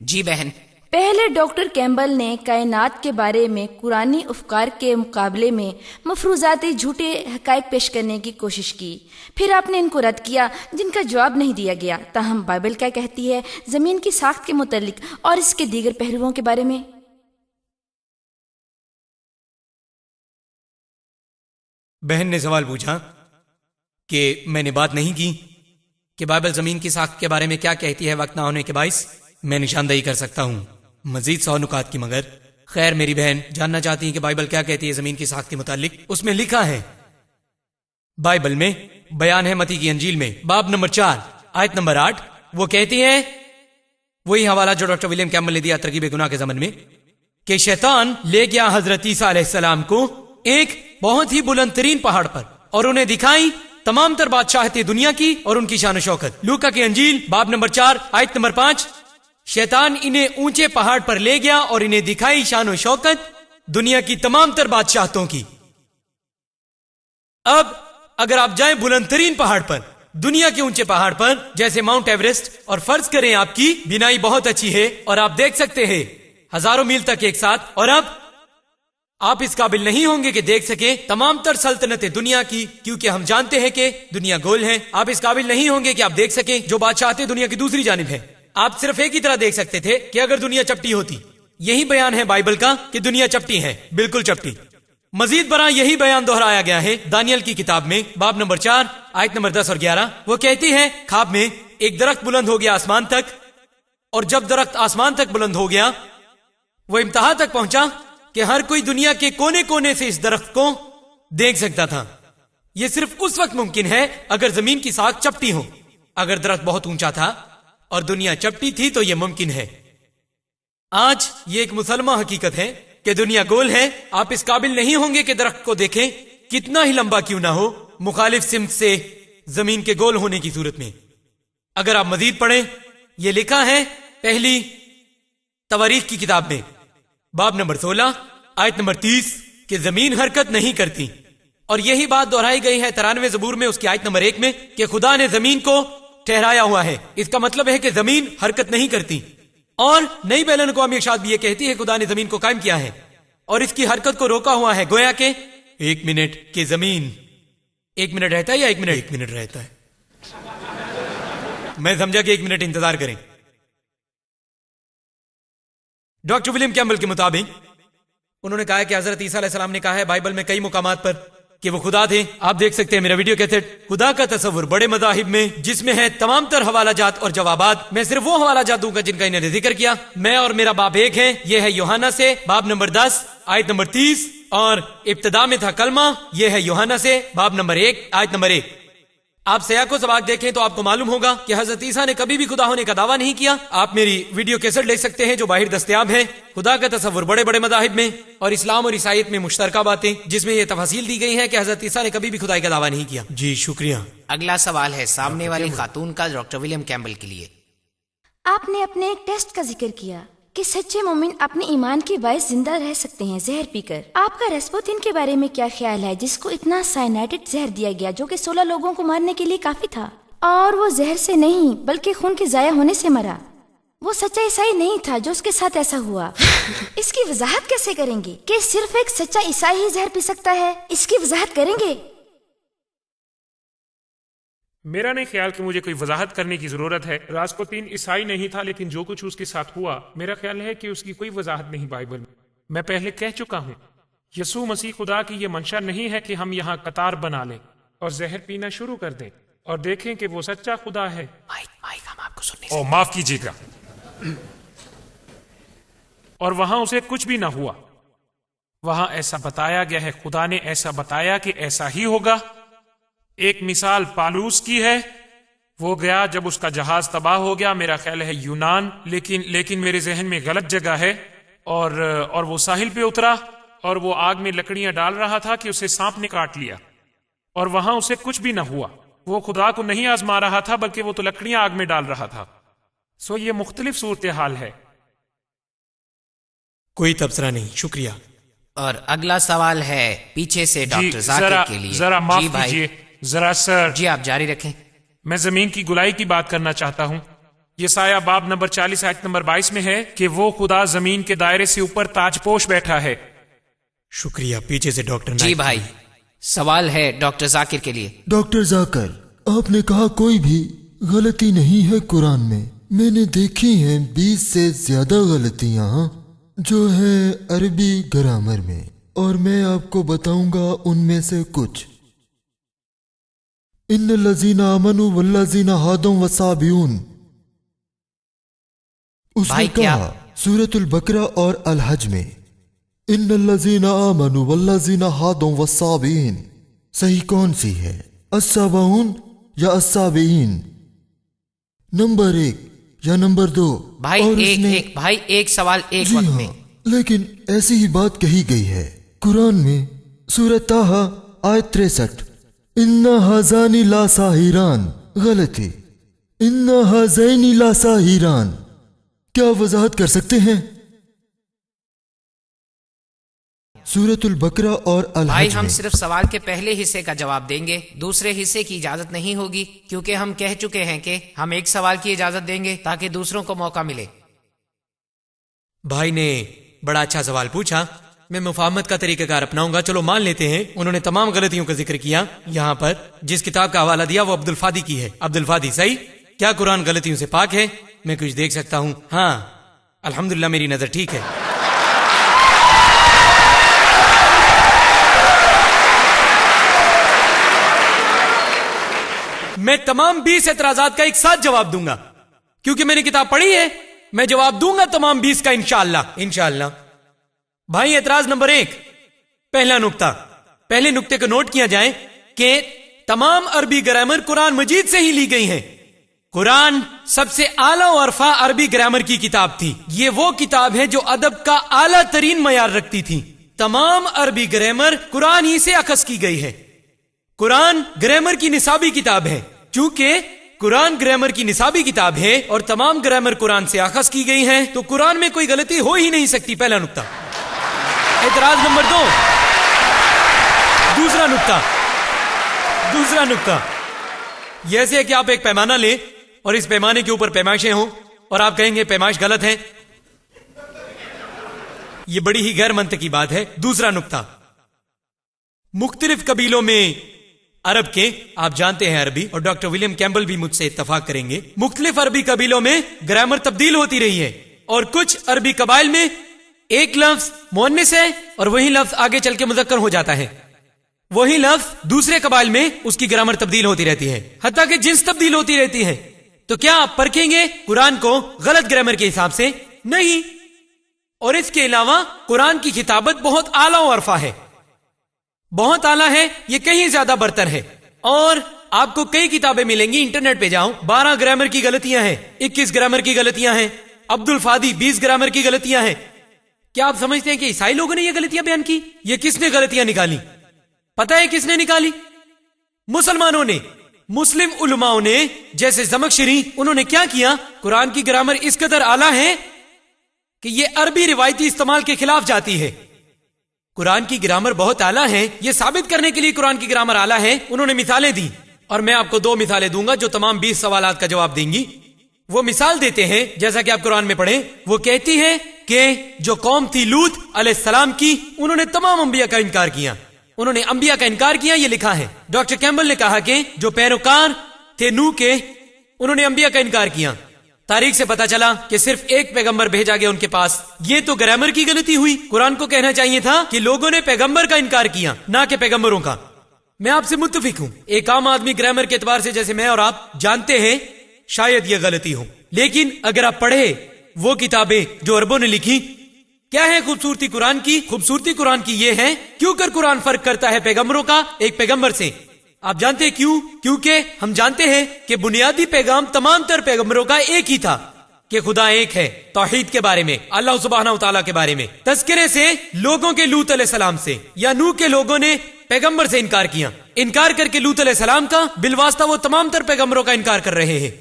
جی بہن. پہلے ڈاکٹر کیمبل نے کائنات کے بارے میں قرآنی افکار کے مقابلے میں مفروضاتی جھوٹے حقائق پیش کرنے کی کوشش کی. پھر آپ نے ان کو رد کیا جن کا جواب نہیں دیا گیا. تاہم بائبل کیا کہتی ہے زمین کی ساخت کے متعلق اور اس کے دیگر پہلوؤں کے بارے میں؟ بہن نے سوال پوچھا کہ میں نے بات نہیں کی کہ بائبل زمین کی ساخت کے بارے میں کیا کہتی ہے وقت نہ ہونے کے باعث. میں نشاندہی کر سکتا ہوں مزید 100 نکات کی، مگر خیر میری بہن جاننا چاہتی ہیں کہ بائبل کیا کہتی ہے زمین کی ساخت کے متعلق. اس میں لکھا ہے، بائبل میں بیان ہے متی کی انجیل میں باب نمبر 4 آیت نمبر 8. وہ کہتی ہے، وہی حوالہ جو ڈاکٹر ولیم کیمبل نے دیا ترغیب گناہ کے ضمن میں، کہ شیطان لے گیا حضرت عیسیٰ علیہ السلام کو ایک بہت ہی بلند ترین پہاڑ پر اور انہیں دکھائی تمام تر بادشاہتیں دنیا کی اور ان کی شان و شوکت. لوکا کی انجیل باب نمبر 4 آیت نمبر 5. شیطان انہیں اونچے پہاڑ پر لے گیا اور انہیں دکھائی شان و شوکت دنیا کی تمام تر بادشاہتوں کی. اب اگر آپ جائیں بلند ترین پہاڑ پر، دنیا کے اونچے پہاڑ پر جیسے ماؤنٹ ایوریسٹ، اور فرض کریں آپ کی بینائی بہت اچھی ہے اور آپ دیکھ سکتے ہیں ہزاروں میل تک ایک ساتھ، اور اب آپ اس قابل نہیں ہوں گے کہ دیکھ سکیں تمام تر سلطنتیں دنیا کی، کیونکہ ہم جانتے ہیں کہ دنیا گول ہے. آپ اس قابل نہیں ہوں گے کہ آپ دیکھ سکیں جو بادشاہتیں دنیا کی دوسری جانب ہے. آپ صرف ایک ہی طرح دیکھ سکتے تھے کہ اگر دنیا چپٹی ہوتی. یہی بیان ہے بائبل کا کہ دنیا چپٹی ہے، بالکل چپٹی. مزید برآں یہی بیان دہرایا گیا ہے دانیل کی کتاب میں باب نمبر 4 آیت نمبر 10 اور 11. وہ کہتی ہے، خواب میں ایک درخت بلند ہو گیا آسمان تک، اور جب درخت آسمان تک بلند ہو گیا وہ انتہا تک پہنچا کہ ہر کوئی دنیا کے کونے کونے سے اس درخت کو دیکھ سکتا تھا. یہ صرف اس وقت ممکن ہے اگر زمین کی ساخت چپٹی ہو. اگر درخت بہت اونچا تھا اور دنیا چپٹی تھی تو یہ ممکن ہے. آج یہ ایک مسلمہ حقیقت ہے کہ دنیا گول ہے. آپ اس قابل نہیں ہوں گے کہ درخت کو دیکھیں کتنا ہی لمبا کیوں نہ ہو، مخالف سمت سے زمین کے گول ہونے کی صورت میں. اگر آپ مزید پڑھیں، یہ لکھا ہے پہلی تواریخ کی کتاب میں باب نمبر 16 آیت نمبر 30 کہ زمین حرکت نہیں کرتی، اور یہی بات دہرائی گئی ہے 93 زبور میں اس کی آیت نمبر 1 میں کہ خدا نے زمین کو ٹھہرایا ہوا ہے. اس کا مطلب ہے کہ زمین حرکت نہیں کرتی. اور نئی بین الاقوامی ارشاد بھی یہ کہتی ہے خدا نے زمین کو قائم کیا ہے اور اس کی حرکت کو روکا ہوا ہے، گویا کہ 1 منٹ کی زمین 1 منٹ رہتا ہے یا 1 منٹ رہتا ہے. میں سمجھا کہ 1 منٹ انتظار کریں. ڈاکٹر ولیم کیمبل کے مطابق انہوں نے کہا کہ حضرت عیسیٰ علیہ السلام نے کہا ہے بائبل میں کئی مقامات پر کہ وہ خدا تھے. آپ دیکھ سکتے ہیں میرا ویڈیو کیسٹ خدا کا تصور بڑے مذاہب میں، جس میں ہے تمام تر حوالہ جات اور جوابات. میں صرف وہ حوالہ جات دوں گا جن کا انہوں نے ذکر کیا. میں اور میرا باپ ایک ہیں. یہ ہے یوحنا سے باب نمبر 10 آیت نمبر 30، اور ابتدا میں تھا کلمہ، یہ ہے یوحنا سے باب نمبر 1 آیت نمبر 1. آپ سیاق و سباق دیکھیں تو آپ کو معلوم ہوگا کہ حضرت عیسیٰ نے کبھی بھی خدا ہونے کا دعویٰ نہیں کیا. آپ میری ویڈیو کیسٹ لے سکتے ہیں جو باہر دستیاب ہے. خدا کا تصور بڑے بڑے مذاہب میں اور اسلام اور عیسائیت میں مشترکہ باتیں، جس میں یہ تفاصیل دی گئی ہیں کہ حضرت عیسیٰ نے کبھی بھی خدائی کا دعویٰ نہیں کیا. جی شکریہ. اگلا سوال ہے سامنے والی خاتون کا ڈاکٹر ولیم کیمبل کے لیے. آپ نے اپنے ایک ٹیسٹ کا ذکر کیا کہ سچے مومن اپنے ایمان کے باعث زندہ رہ سکتے ہیں زہر پی کر. آپ کا رسپوتین کے بارے میں کیا خیال ہے، جس کو اتنا سائنائڈڈ زہر دیا گیا جو کہ 16 لوگوں کو مارنے کے لیے کافی تھا، اور وہ زہر سے نہیں بلکہ خون کے ضائع ہونے سے مرا؟ وہ سچا عیسائی نہیں تھا جو اس کے ساتھ ایسا ہوا. اس کی وضاحت کیسے کریں گے کہ صرف ایک سچا عیسائی ہی زہر پی سکتا ہے؟ اس کی وضاحت کریں گے؟ میرا نہیں خیال کہ مجھے کوئی وضاحت کرنے کی ضرورت ہے. راسپوتین عیسائی نہیں تھا، لیکن جو کچھ اس کے ساتھ ہوا میرا خیال ہے کہ اس کی کوئی وضاحت نہیں بائبل میں. میں پہلے کہہ چکا ہوں یسوع مسیح خدا کی یہ منشا نہیں ہے کہ ہم یہاں قطار بنا لیں اور زہر پینا شروع کر دیں اور دیکھیں کہ وہ سچا خدا ہے. ہم آپ کو سننے او معاف کیجیے گا. اور وہاں اسے کچھ بھی نہ ہوا. وہاں ایسا بتایا گیا ہے، خدا نے ایسا بتایا کہ ایسا ہی ہوگا. ایک مثال پالوس کی ہے. وہ گیا جب اس کا جہاز تباہ ہو گیا، میرا خیال ہے یونان، لیکن میرے ذہن میں غلط جگہ ہے. اور وہ ساحل پہ اترا اور وہ آگ میں لکڑیاں ڈال رہا تھا کہ اسے سانپ نے کاٹ لیا، اور وہاں اسے کچھ بھی نہ ہوا. وہ خدا کو نہیں آزما رہا تھا بلکہ وہ تو لکڑیاں آگ میں ڈال رہا تھا. سو یہ مختلف صورتحال ہے. کوئی تبصرہ نہیں. شکریہ. اور اگلا سوال ہے پیچھے سے ڈاکٹر ذاکر کے لیے. ذرا معاف کیجیے، ذرا سر. جی آپ جاری رکھیں. میں زمین کی گلائی کی بات کرنا چاہتا ہوں. یہ سایہ باب نمبر 40 آیت نمبر 22 میں ہے کہ وہ خدا زمین کے دائرے سے اوپر تاج پوش بیٹھا ہے. شکریہ. پیچھے سے ڈاکٹر جی بھائی سوال ہے ڈاکٹر ذاکر کے لیے. ڈاکٹر ذاکر، آپ نے کہا کوئی بھی غلطی نہیں ہے قرآن میں. میں نے دیکھی ہیں 20 سے زیادہ غلطیاں جو ہیں عربی گرامر میں، اور میں آپ کو بتاؤں گا ان میں سے کچھ. ان الذین آمنوا والذین ہادوا والصابئون، اس نے کہا سورۃ البقرہ اور الحج میں ان الذین آمنوا والذین ہادوا والصابئین. صحیح کون سی ہے، الصابئون یا الصابئین؟ نمبر 1 یا نمبر 2؟ بھائی ایک سوال ایک جی وقت میں. لیکن ایسی ہی بات کہی گئی ہے قرآن میں سورۃ طٰہٰ آیت 63، ان ھذان لا ساحران. غلطی، ان ھذین لا ساحران. کیا وضاحت کر سکتے ہیں؟ سورۃ البقرہ اور بھائی الحج ہم میں صرف سوال کے پہلے حصے کا جواب دیں گے، دوسرے حصے کی اجازت نہیں ہوگی، کیونکہ ہم کہہ چکے ہیں کہ ہم ایک سوال کی اجازت دیں گے تاکہ دوسروں کو موقع ملے. بھائی نے بڑا اچھا سوال پوچھا. میں مفاہمت کا طریقہ کار اپناؤں گا. چلو مان لیتے ہیں انہوں نے تمام غلطیوں کا ذکر کیا. یہاں پر جس کتاب کا حوالہ دیا وہ عبد الفادی کی ہے. عبد الفادی صحیح. کیا قرآن غلطیوں سے پاک ہے؟ میں کچھ دیکھ سکتا ہوں. ہاں الحمدللہ میری نظر ٹھیک ہے. میں تمام 20 اعتراضات کا ایک ساتھ جواب دوں گا کیونکہ میں نے کتاب پڑھی ہے. میں جواب دوں گا تمام 20 کا انشاءاللہ. بھائی اعتراض نمبر 1، پہلا نقطہ، پہلے نقطے کو نوٹ کیا جائے کہ تمام عربی گرامر قرآن مجید سے ہی لی گئی ہیں. قرآن سب سے اعلیٰ و ارفع عربی گرامر کی کتاب تھی. یہ وہ کتاب ہے جو ادب کا اعلیٰ ترین معیار رکھتی تھی. تمام عربی گرامر قرآن ہی سے اخذ کی گئی ہے. قرآن گرامر کی نصابی کتاب ہے. چونکہ قرآن گرامر کی نصابی کتاب ہے اور تمام گرامر قرآن سے اخذ کی گئی ہیں تو قرآن میں کوئی غلطی ہو ہی نہیں سکتی. پہلا نقطہ. اعتراض نمبر 2. دوسرا نقطہ یہ ایسے ہے کہ آپ ایک پیمانہ لیں اور اس پیمانے کے اوپر پیمائشیں ہوں اور آپ کہیں گے پیمائش غلط ہے. یہ بڑی ہی غیر منطقی بات ہے. دوسرا نقطہ، مختلف قبیلوں میں عرب کے، آپ جانتے ہیں عربی، اور ڈاکٹر ولیم کیمبل بھی مجھ سے اتفاق کریں گے، مختلف عربی قبیلوں میں گرامر تبدیل ہوتی رہی ہے اور کچھ عربی قبائل میں ایک لفظ مؤنث ہے اور وہی لفظ آگے چل کے مذکر ہو جاتا ہے. وہی لفظ دوسرے قبائل میں اس کی گرامر تبدیل ہوتی رہتی ہے، حتیٰ کہ جنس تبدیل ہوتی رہتی ہے. تو کیا آپ پرکھیں گے قرآن کو غلط گرامر کے حساب سے؟ نہیں. اور اس کے علاوہ قرآن کی کتابت بہت اعلیٰ و عرفہ ہے، بہت اعلیٰ ہے، یہ کہیں زیادہ برتر ہے. اور آپ کو کئی کتابیں ملیں گی، انٹرنیٹ پہ جاؤ، 12 گرامر کی غلطیاں ہیں، 21 گرامر کی غلطیاں ہیں، عبد الفادی 20 گرامر کی غلطیاں ہیں. کیا آپ سمجھتے ہیں کہ عیسائی لوگوں نے یہ غلطیاں بیان کی؟ یہ کس نے غلطیاں نکالی؟ پتہ ہے کس نے نکالی؟ مسلمانوں نے. مسلم علماء نے، جیسے زمخشری، انہوں نے کیا کیا؟ قرآن کی گرامر اس قدر اعلیٰ ہے کہ یہ عربی روایتی استعمال کے خلاف جاتی ہے. قرآن کی گرامر بہت اعلیٰ ہے، یہ ثابت کرنے کے لیے قرآن کی گرامر اعلیٰ ہے انہوں نے مثالیں دی، اور میں آپ کو 2 مثالیں دوں گا جو تمام 20 سوالات کا جواب دیں گی. وہ مثال دیتے ہیں جیسا کہ آپ قرآن میں پڑھیں. وہ کہتی ہے کہ جو قوم تھی لوط علیہ السلام کی، انہوں نے تمام انبیاء کا انکار کیا. انہوں نے انبیاء کا انکار کیا، یہ لکھا ہے. ڈاکٹر کیمبل نے کہا کہ جو پیروکار تھے نوح کے، انہوں نے انبیاء کا انکار کیا. تاریخ سے پتا چلا کہ صرف ایک پیغمبر بھیجا گیا ان کے پاس. یہ تو گرامر کی غلطی ہوئی. قرآن کو کہنا چاہیے تھا کہ لوگوں نے پیغمبر کا انکار کیا، نہ کہ پیغمبروں کا. میں آپ سے متفق ہوں. ایک عام آدمی گرامر کے اعتبار سے جیسے میں اور آپ جانتے ہیں شاید یہ غلطی ہو، لیکن اگر آپ پڑھے وہ کتابیں جو عربوں نے لکھی، کیا ہے خوبصورتی قرآن کی؟ خوبصورتی قرآن کی یہ ہے کیوں کر قرآن فرق کرتا ہے پیغمبروں کا ایک پیغمبر سے. آپ جانتے ہیں کیوں؟ کیونکہ ہم جانتے ہیں کہ بنیادی پیغام تمام تر پیغمبروں کا ایک ہی تھا کہ خدا ایک ہے، توحید کے بارے میں، اللہ سبحانہ و تعالیٰ کے بارے میں. تذکرے سے لوگوں کے لوط علیہ السلام سے یا نوح کے لوگوں نے پیغمبر سے انکار کیا، انکار کر کے لوط علیہ السلام کا، بالواسطہ وہ تمام تر پیغمبروں کا انکار کر رہے ہیں.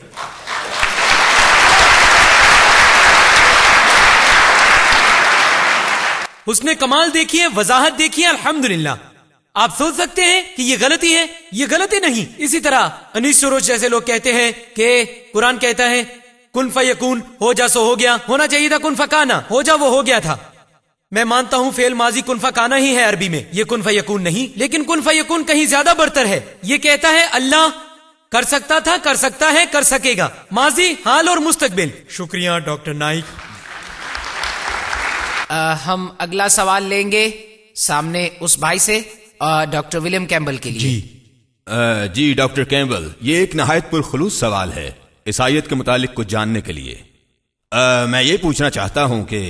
اس نے کمال دیکھیے، وضاحت دیکھیے. الحمدللہ. آپ سوچ سکتے ہیں کہ یہ غلطی ہے، یہ غلطی نہیں. اسی طرح انیس سروج جیسے لوگ کہتے ہیں کہ قرآن کہتا ہے کن فیکون، ہو جا سو ہو گیا. ہونا چاہیے تھا کن فکانا، ہو جا وہ ہو گیا تھا. میں مانتا ہوں فعل ماضی کن فکانا ہی ہے عربی میں، یہ کن فیکون نہیں. لیکن کن فیکون کہیں زیادہ برتر ہے. یہ کہتا ہے اللہ کر سکتا تھا، کر سکتا ہے، کر سکے گا. ماضی، حال اور مستقبل. شکریہ ڈاکٹر نائک. ہم اگلا سوال لیں گے سامنے اس بھائی سے، ڈاکٹر ولیم کیمبل کے لیے. جی ڈاکٹر کیمبل، یہ ایک نہایت پرخلوص سوال ہے اس آیت کے متعلق کچھ جاننے کے لیے. میں یہ پوچھنا چاہتا ہوں کہ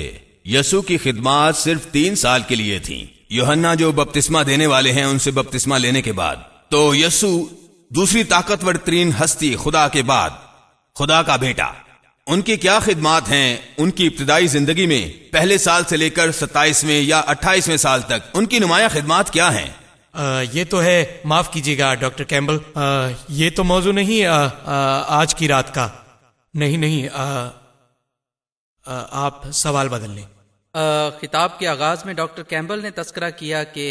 یسوع کی خدمات صرف 3 سال کے لیے تھیں. یوحنا جو بپتسمہ دینے والے ہیں ان سے بپتسمہ لینے کے بعد، تو یسوع دوسری طاقتور ترین ہستی خدا کے بعد، خدا کا بیٹا، ان کی کیا خدمات ہیں ان کی ابتدائی زندگی میں؟ پہلے سال سے لے کر 27ویں یا 28ویں سال تک ان کی نمایاں خدمات کیا ہیں؟ یہ تو ہے، معاف کیجیے گا ڈاکٹر کیمبل، یہ تو موضوع نہیں آج کی رات کا. نہیں، آپ سوال بدل لیں. خطاب کے آغاز میں ڈاکٹر کیمبل نے تذکرہ کیا کہ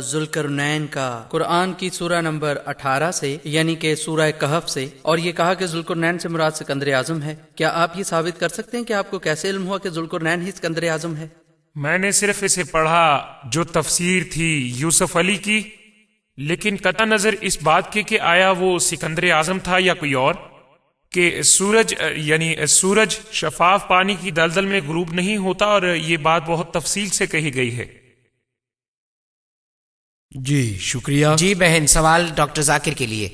ذوالقرنین کا قرآن کی سورہ نمبر 18 سے، یعنی کہ سورہ کہف سے، اور یہ کہا کہ ذوالقرنین سے مراد سکندر اعظم ہے. کیا آپ یہ ثابت کر سکتے ہیں کہ آپ کو کیسے علم ہوا کہ ذوالقرنین ہی سکندر اعظم ہے؟ میں نے صرف اسے پڑھا جو تفسیر تھی یوسف علی کی، لیکن قطع نظر اس بات کے کہ آیا وہ سکندر اعظم تھا یا کوئی اور، کہ سورج شفاف پانی کی دلدل میں غروب نہیں ہوتا، اور یہ بات بہت تفصیل سے کہی گئی ہے. جی شکریہ. جی بہن، سوال ڈاکٹر ذاکر کے لیے.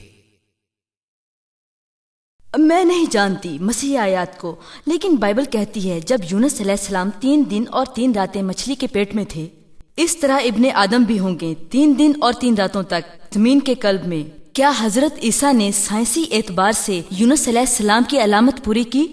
میں نہیں جانتی مسیح آیات کو، لیکن بائبل کہتی ہے جب یونس علیہ السلام 3 دن اور 3 راتیں مچھلی کے پیٹ میں تھے، اس طرح ابن آدم بھی ہوں گے 3 دن اور 3 راتوں تک زمین کے قلب میں. کیا حضرت عیسیٰ نے سائنسی اعتبار سے یونس علیہ السلام کی علامت پوری کی؟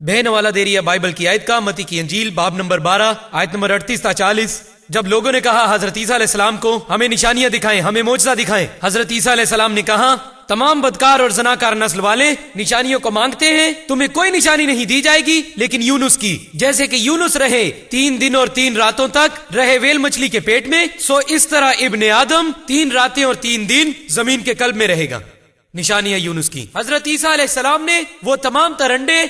بہن حوالہ دے رہی ہے بائبل کی آیت کا، متی کی انجیل باب نمبر 12 آیت نمبر 38 تا 40. جب لوگوں نے کہا حضرت عیسیٰ علیہ السلام کو ہمیں نشانیاں دکھائیں، ہمیں معجزہ دکھائیں، حضرت عیسیٰ علیہ السلام نے کہا تمام بدکار اور زناکار نسل والے نشانیوں کو مانگتے ہیں، تمہیں کوئی نشانی نہیں دی جائے گی لیکن یونس کی، جیسے کہ یونس رہے 3 دن اور 3 راتوں تک رہے ویل مچھلی کے پیٹ میں، سو اس طرح ابن آدم 3 راتیں اور 3 دن زمین کے قلب میں رہے گا۔ نشانیاں یونس کی۔ حضرت عیسیٰ علیہ السلام نے وہ تمام ترنڈے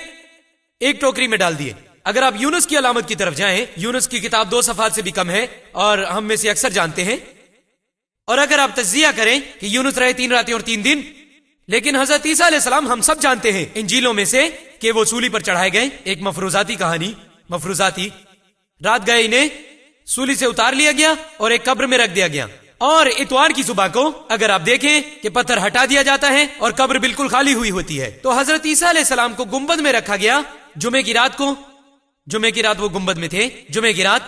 ایک ٹوکری میں ڈال دیے۔ اگر آپ یونس کی علامت کی طرف جائیں، یونس کی کتاب 2 صفحات سے بھی کم ہے اور ہم میں سے اکثر جانتے ہیں، اور اگر آپ تجزیہ کریں کہ یونس رہے 3 راتیں اور 3 دن، لیکن حضرت عیسیٰ علیہ السلام ہم سب جانتے ہیں انجیلوں میں سے کہ وہ سولی پر چڑھائے گئے، ایک مفروضاتی کہانی، مفروضاتی، رات گئے انہیں سولی سے اتار لیا گیا اور ایک قبر میں رکھ دیا گیا، اور اتوار کی صبح کو اگر آپ دیکھیں کہ پتھر ہٹا دیا جاتا ہے اور قبر بالکل خالی ہوئی ہوتی ہے، تو حضرت عیسیٰ علیہ السلام کو گنبد میں رکھا گیا جمعے کی رات کو، جمعے کی رات وہ گنبد میں تھے، جمعے کی رات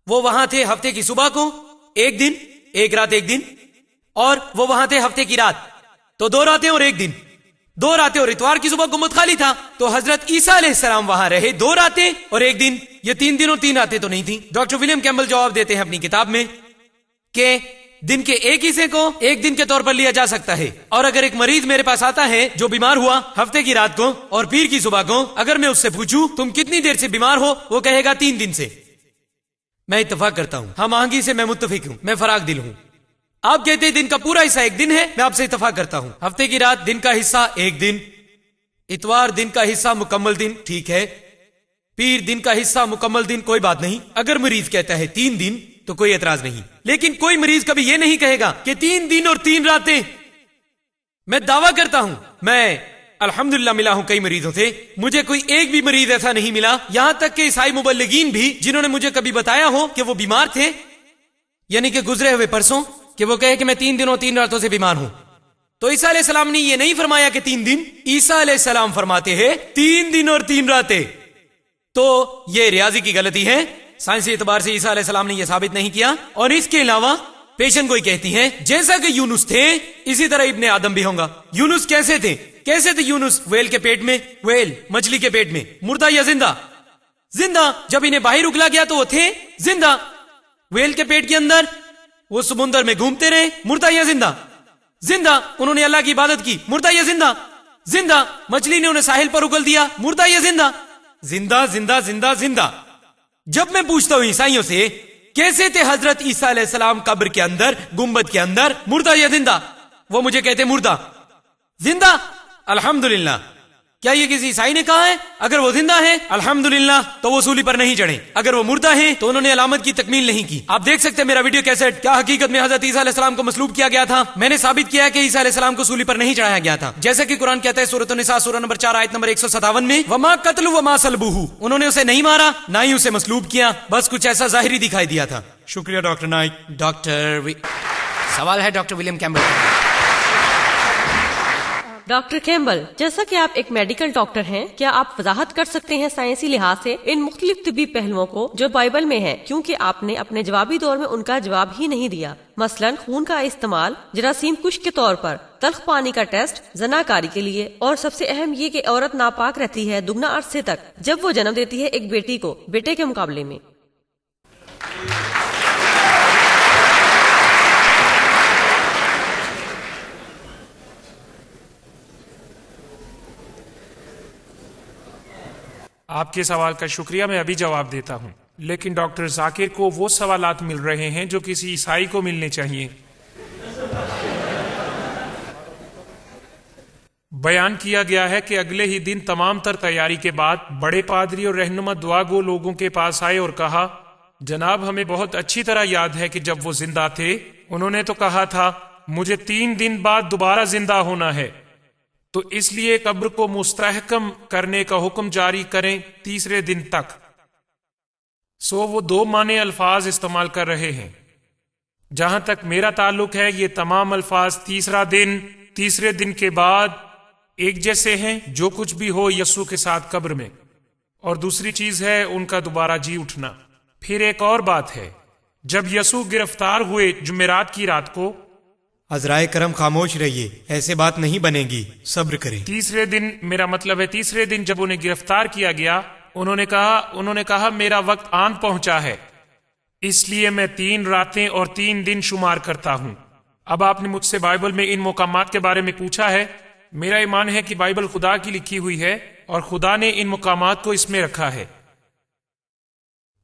وہ وہاں تھے، ہفتے کی صبح کو 1 دن، 1 رات 1 دن، اور وہ وہاں تھے ہفتے کی رات، تو 2 راتیں اور 1 دن، 2 راتیں اور اتوار کی صبح گنبد خالی تھا، تو حضرت عیسیٰ علیہ السلام وہاں رہے 2 راتیں اور 1 دن، یہ 3 دن اور 3 راتیں تو نہیں تھی۔ ڈاکٹر ولیم کیمبل جواب دیتے ہیں اپنی کتاب میں کہ دن کے ایک حصے کو 1 دن کے طور پر لیا جا سکتا ہے، اور اگر ایک مریض میرے پاس آتا ہے جو بیمار ہوا ہفتے کی رات کو اور پیر کی صبح کو، اگر میں اس سے پوچھوں تم کتنی دیر سے بیمار ہو، وہ کہے گا 3 دن سے، میں اتفاق کرتا ہوں، ہم آہنگی سے میں متفق ہوں، میں فراغ دل ہوں۔ آپ کہتے ہیں دن کا پورا حصہ 1 دن ہے، میں آپ سے اتفاق کرتا ہوں، ہفتے کی رات دن کا حصہ 1 دن، اتوار دن کا حصہ مکمل دن، ٹھیک ہے، پیر دن کا حصہ مکمل دن، کوئی بات نہیں۔ اگر مریض کہتا ہے 3 دن تو کوئی اعتراض نہیں، لیکن کوئی مریض کبھی یہ نہیں کہے گا کہ 3 دن اور 3 راتیں۔ میں دعویٰ کرتا ہوں، میں الحمدللہ ملا ہوں کئی مریضوں سے، مجھے کوئی ایک بھی مریض ایسا نہیں ملا، یہاں تک کہ عیسائی مبلغین بھی جنہوں نے مجھے کبھی بتایا ہو کہ وہ بیمار تھے، یعنی کہ گزرے ہوئے پرسوں، کہ وہ کہے کہ میں 3 دنوں 3 راتوں سے بیمار ہوں، تو عیسیٰ علیہ السلام نے یہ نہیں فرمایا کہ 3 دن، عیسیٰ علیہ السلام فرماتے ہیں 3 دن اور 3 راتیں۔ تو یہ ریاضی کی غلطی ہے، سائنسی اعتبار سے عیسیٰ علیہ السلام نے یہ ثابت نہیں کیا، اور اس کے علاوہ پیشن گوئی کہتی ہے جیسا کہ یونس تھے اسی طرح ابن آدم بھی ہوگا۔ یونس کیسے تھے؟ کیسے تھے یونس؟ ویل کے پیٹ میں، ویل مچھلی کے پیٹ میں، مردہ یا زندہ؟ زندہ۔ جب انہیں باہر اگلا گیا تو وہ تھے زندہ، ویل کے پیٹ کے اندر، وہ سمندر میں گھومتے رہے، مردہ یا زندہ؟ زندہ۔ انہوں نے اللہ کی عبادت کی، مردہ یا زندہ؟ زندہ۔ مچھلی نے انہیں ساحل پر اگل دیا، مردہ یا زندہ؟ زندہ زندہ زندہ زندہ۔ جب میں پوچھتا ہوں عیسائیوں سے کیسے تھے حضرت عیسیٰ علیہ السلام قبر کے اندر، گنبد کے اندر، مردہ یا زندہ، وہ مجھے کہتے مردہ۔ زندہ؟ الحمدللہ۔ کیا یہ کسی عیسائی نے کہا ہے؟ اگر وہ زندہ ہے الحمدللہ تو وہ سولی پر نہیں چڑھے، اگر وہ مردہ ہیں تو انہوں نے علامت کی تکمیل نہیں کی۔ آپ دیکھ سکتے ہیں میرا ویڈیو کیسٹ، کیا حقیقت میں حضرت عیسیٰ علیہ السلام کو مصلوب کیا گیا تھا؟ میں نے ثابت کیا ہے کہ عیسیٰ علیہ السلام کو سولی پر نہیں چڑھایا گیا تھا، جیسا کہ قرآن کہتا ہے سورۃ النساء سورہ نمبر 4 آیت نمبر 157 میں، وما قتل وما صلبوہ، انہوں نے اسے نہیں مارا نہ ہی اسے مصلوب کیا، بس کچھ ایسا ظاہری دکھائی دیا تھا۔ شکریہ ڈاکٹر نائک۔ سوال ہے ڈاکٹر ولیم کیمبل۔ ڈاکٹر کیمبل، جیسا کہ آپ ایک میڈیکل ڈاکٹر ہیں، کیا آپ وضاحت کر سکتے ہیں سائنسی لحاظ سے ان مختلف طبی پہلوؤں کو جو بائبل میں ہیں، کیونکہ آپ نے اپنے جوابی دور میں ان کا جواب ہی نہیں دیا؟ مثلاً خون کا استعمال جراثیم کش کے طور پر، تلخ پانی کا ٹیسٹ زناکاری کے لیے، اور سب سے اہم یہ کہ عورت ناپاک رہتی ہے دگنا عرصے تک جب وہ جنم دیتی ہے ایک بیٹی کو بیٹے کے مقابلے میں۔ آپ کے سوال کا شکریہ، میں ابھی جواب دیتا ہوں، لیکن ڈاکٹر ذاکر کو وہ سوالات مل رہے ہیں جو کسی عیسائی کو ملنے چاہیے۔ بیان کیا گیا ہے کہ اگلے ہی دن تمام تر تیاری کے بعد بڑے پادری اور رہنما دعا گو لوگوں کے پاس آئے اور کہا، جناب ہمیں بہت اچھی طرح یاد ہے کہ جب وہ زندہ تھے انہوں نے تو کہا تھا مجھے 3 دن بعد دوبارہ زندہ ہونا ہے، تو اس لیے قبر کو مستحکم کرنے کا حکم جاری کریں 3 دن تک۔ سو وہ 2 معنی الفاظ استعمال کر رہے ہیں۔ جہاں تک میرا تعلق ہے یہ تمام الفاظ 3 دن، 3 دن کے بعد ایک جیسے ہیں، جو کچھ بھی ہو یسوع کے ساتھ قبر میں، اور دوسری چیز ہے ان کا دوبارہ جی اٹھنا۔ پھر ایک اور بات ہے، جب یسوع گرفتار ہوئے جمعرات کی رات کو، عذرائے کرم خاموش رہیے، ایسے بات نہیں بنے گی، صبر کریں۔ 3 دن، میرا مطلب ہے 3 دن جب انہیں گرفتار کیا گیا، انہوں نے کہا میرا وقت آن پہنچا ہے، اس لیے میں 3 راتیں اور 3 دن شمار کرتا ہوں۔ اب آپ نے مجھ سے بائبل میں ان مقامات کے بارے میں پوچھا ہے۔ میرا ایمان ہے کہ بائبل خدا کی لکھی ہوئی ہے اور خدا نے ان مقامات کو اس میں رکھا ہے۔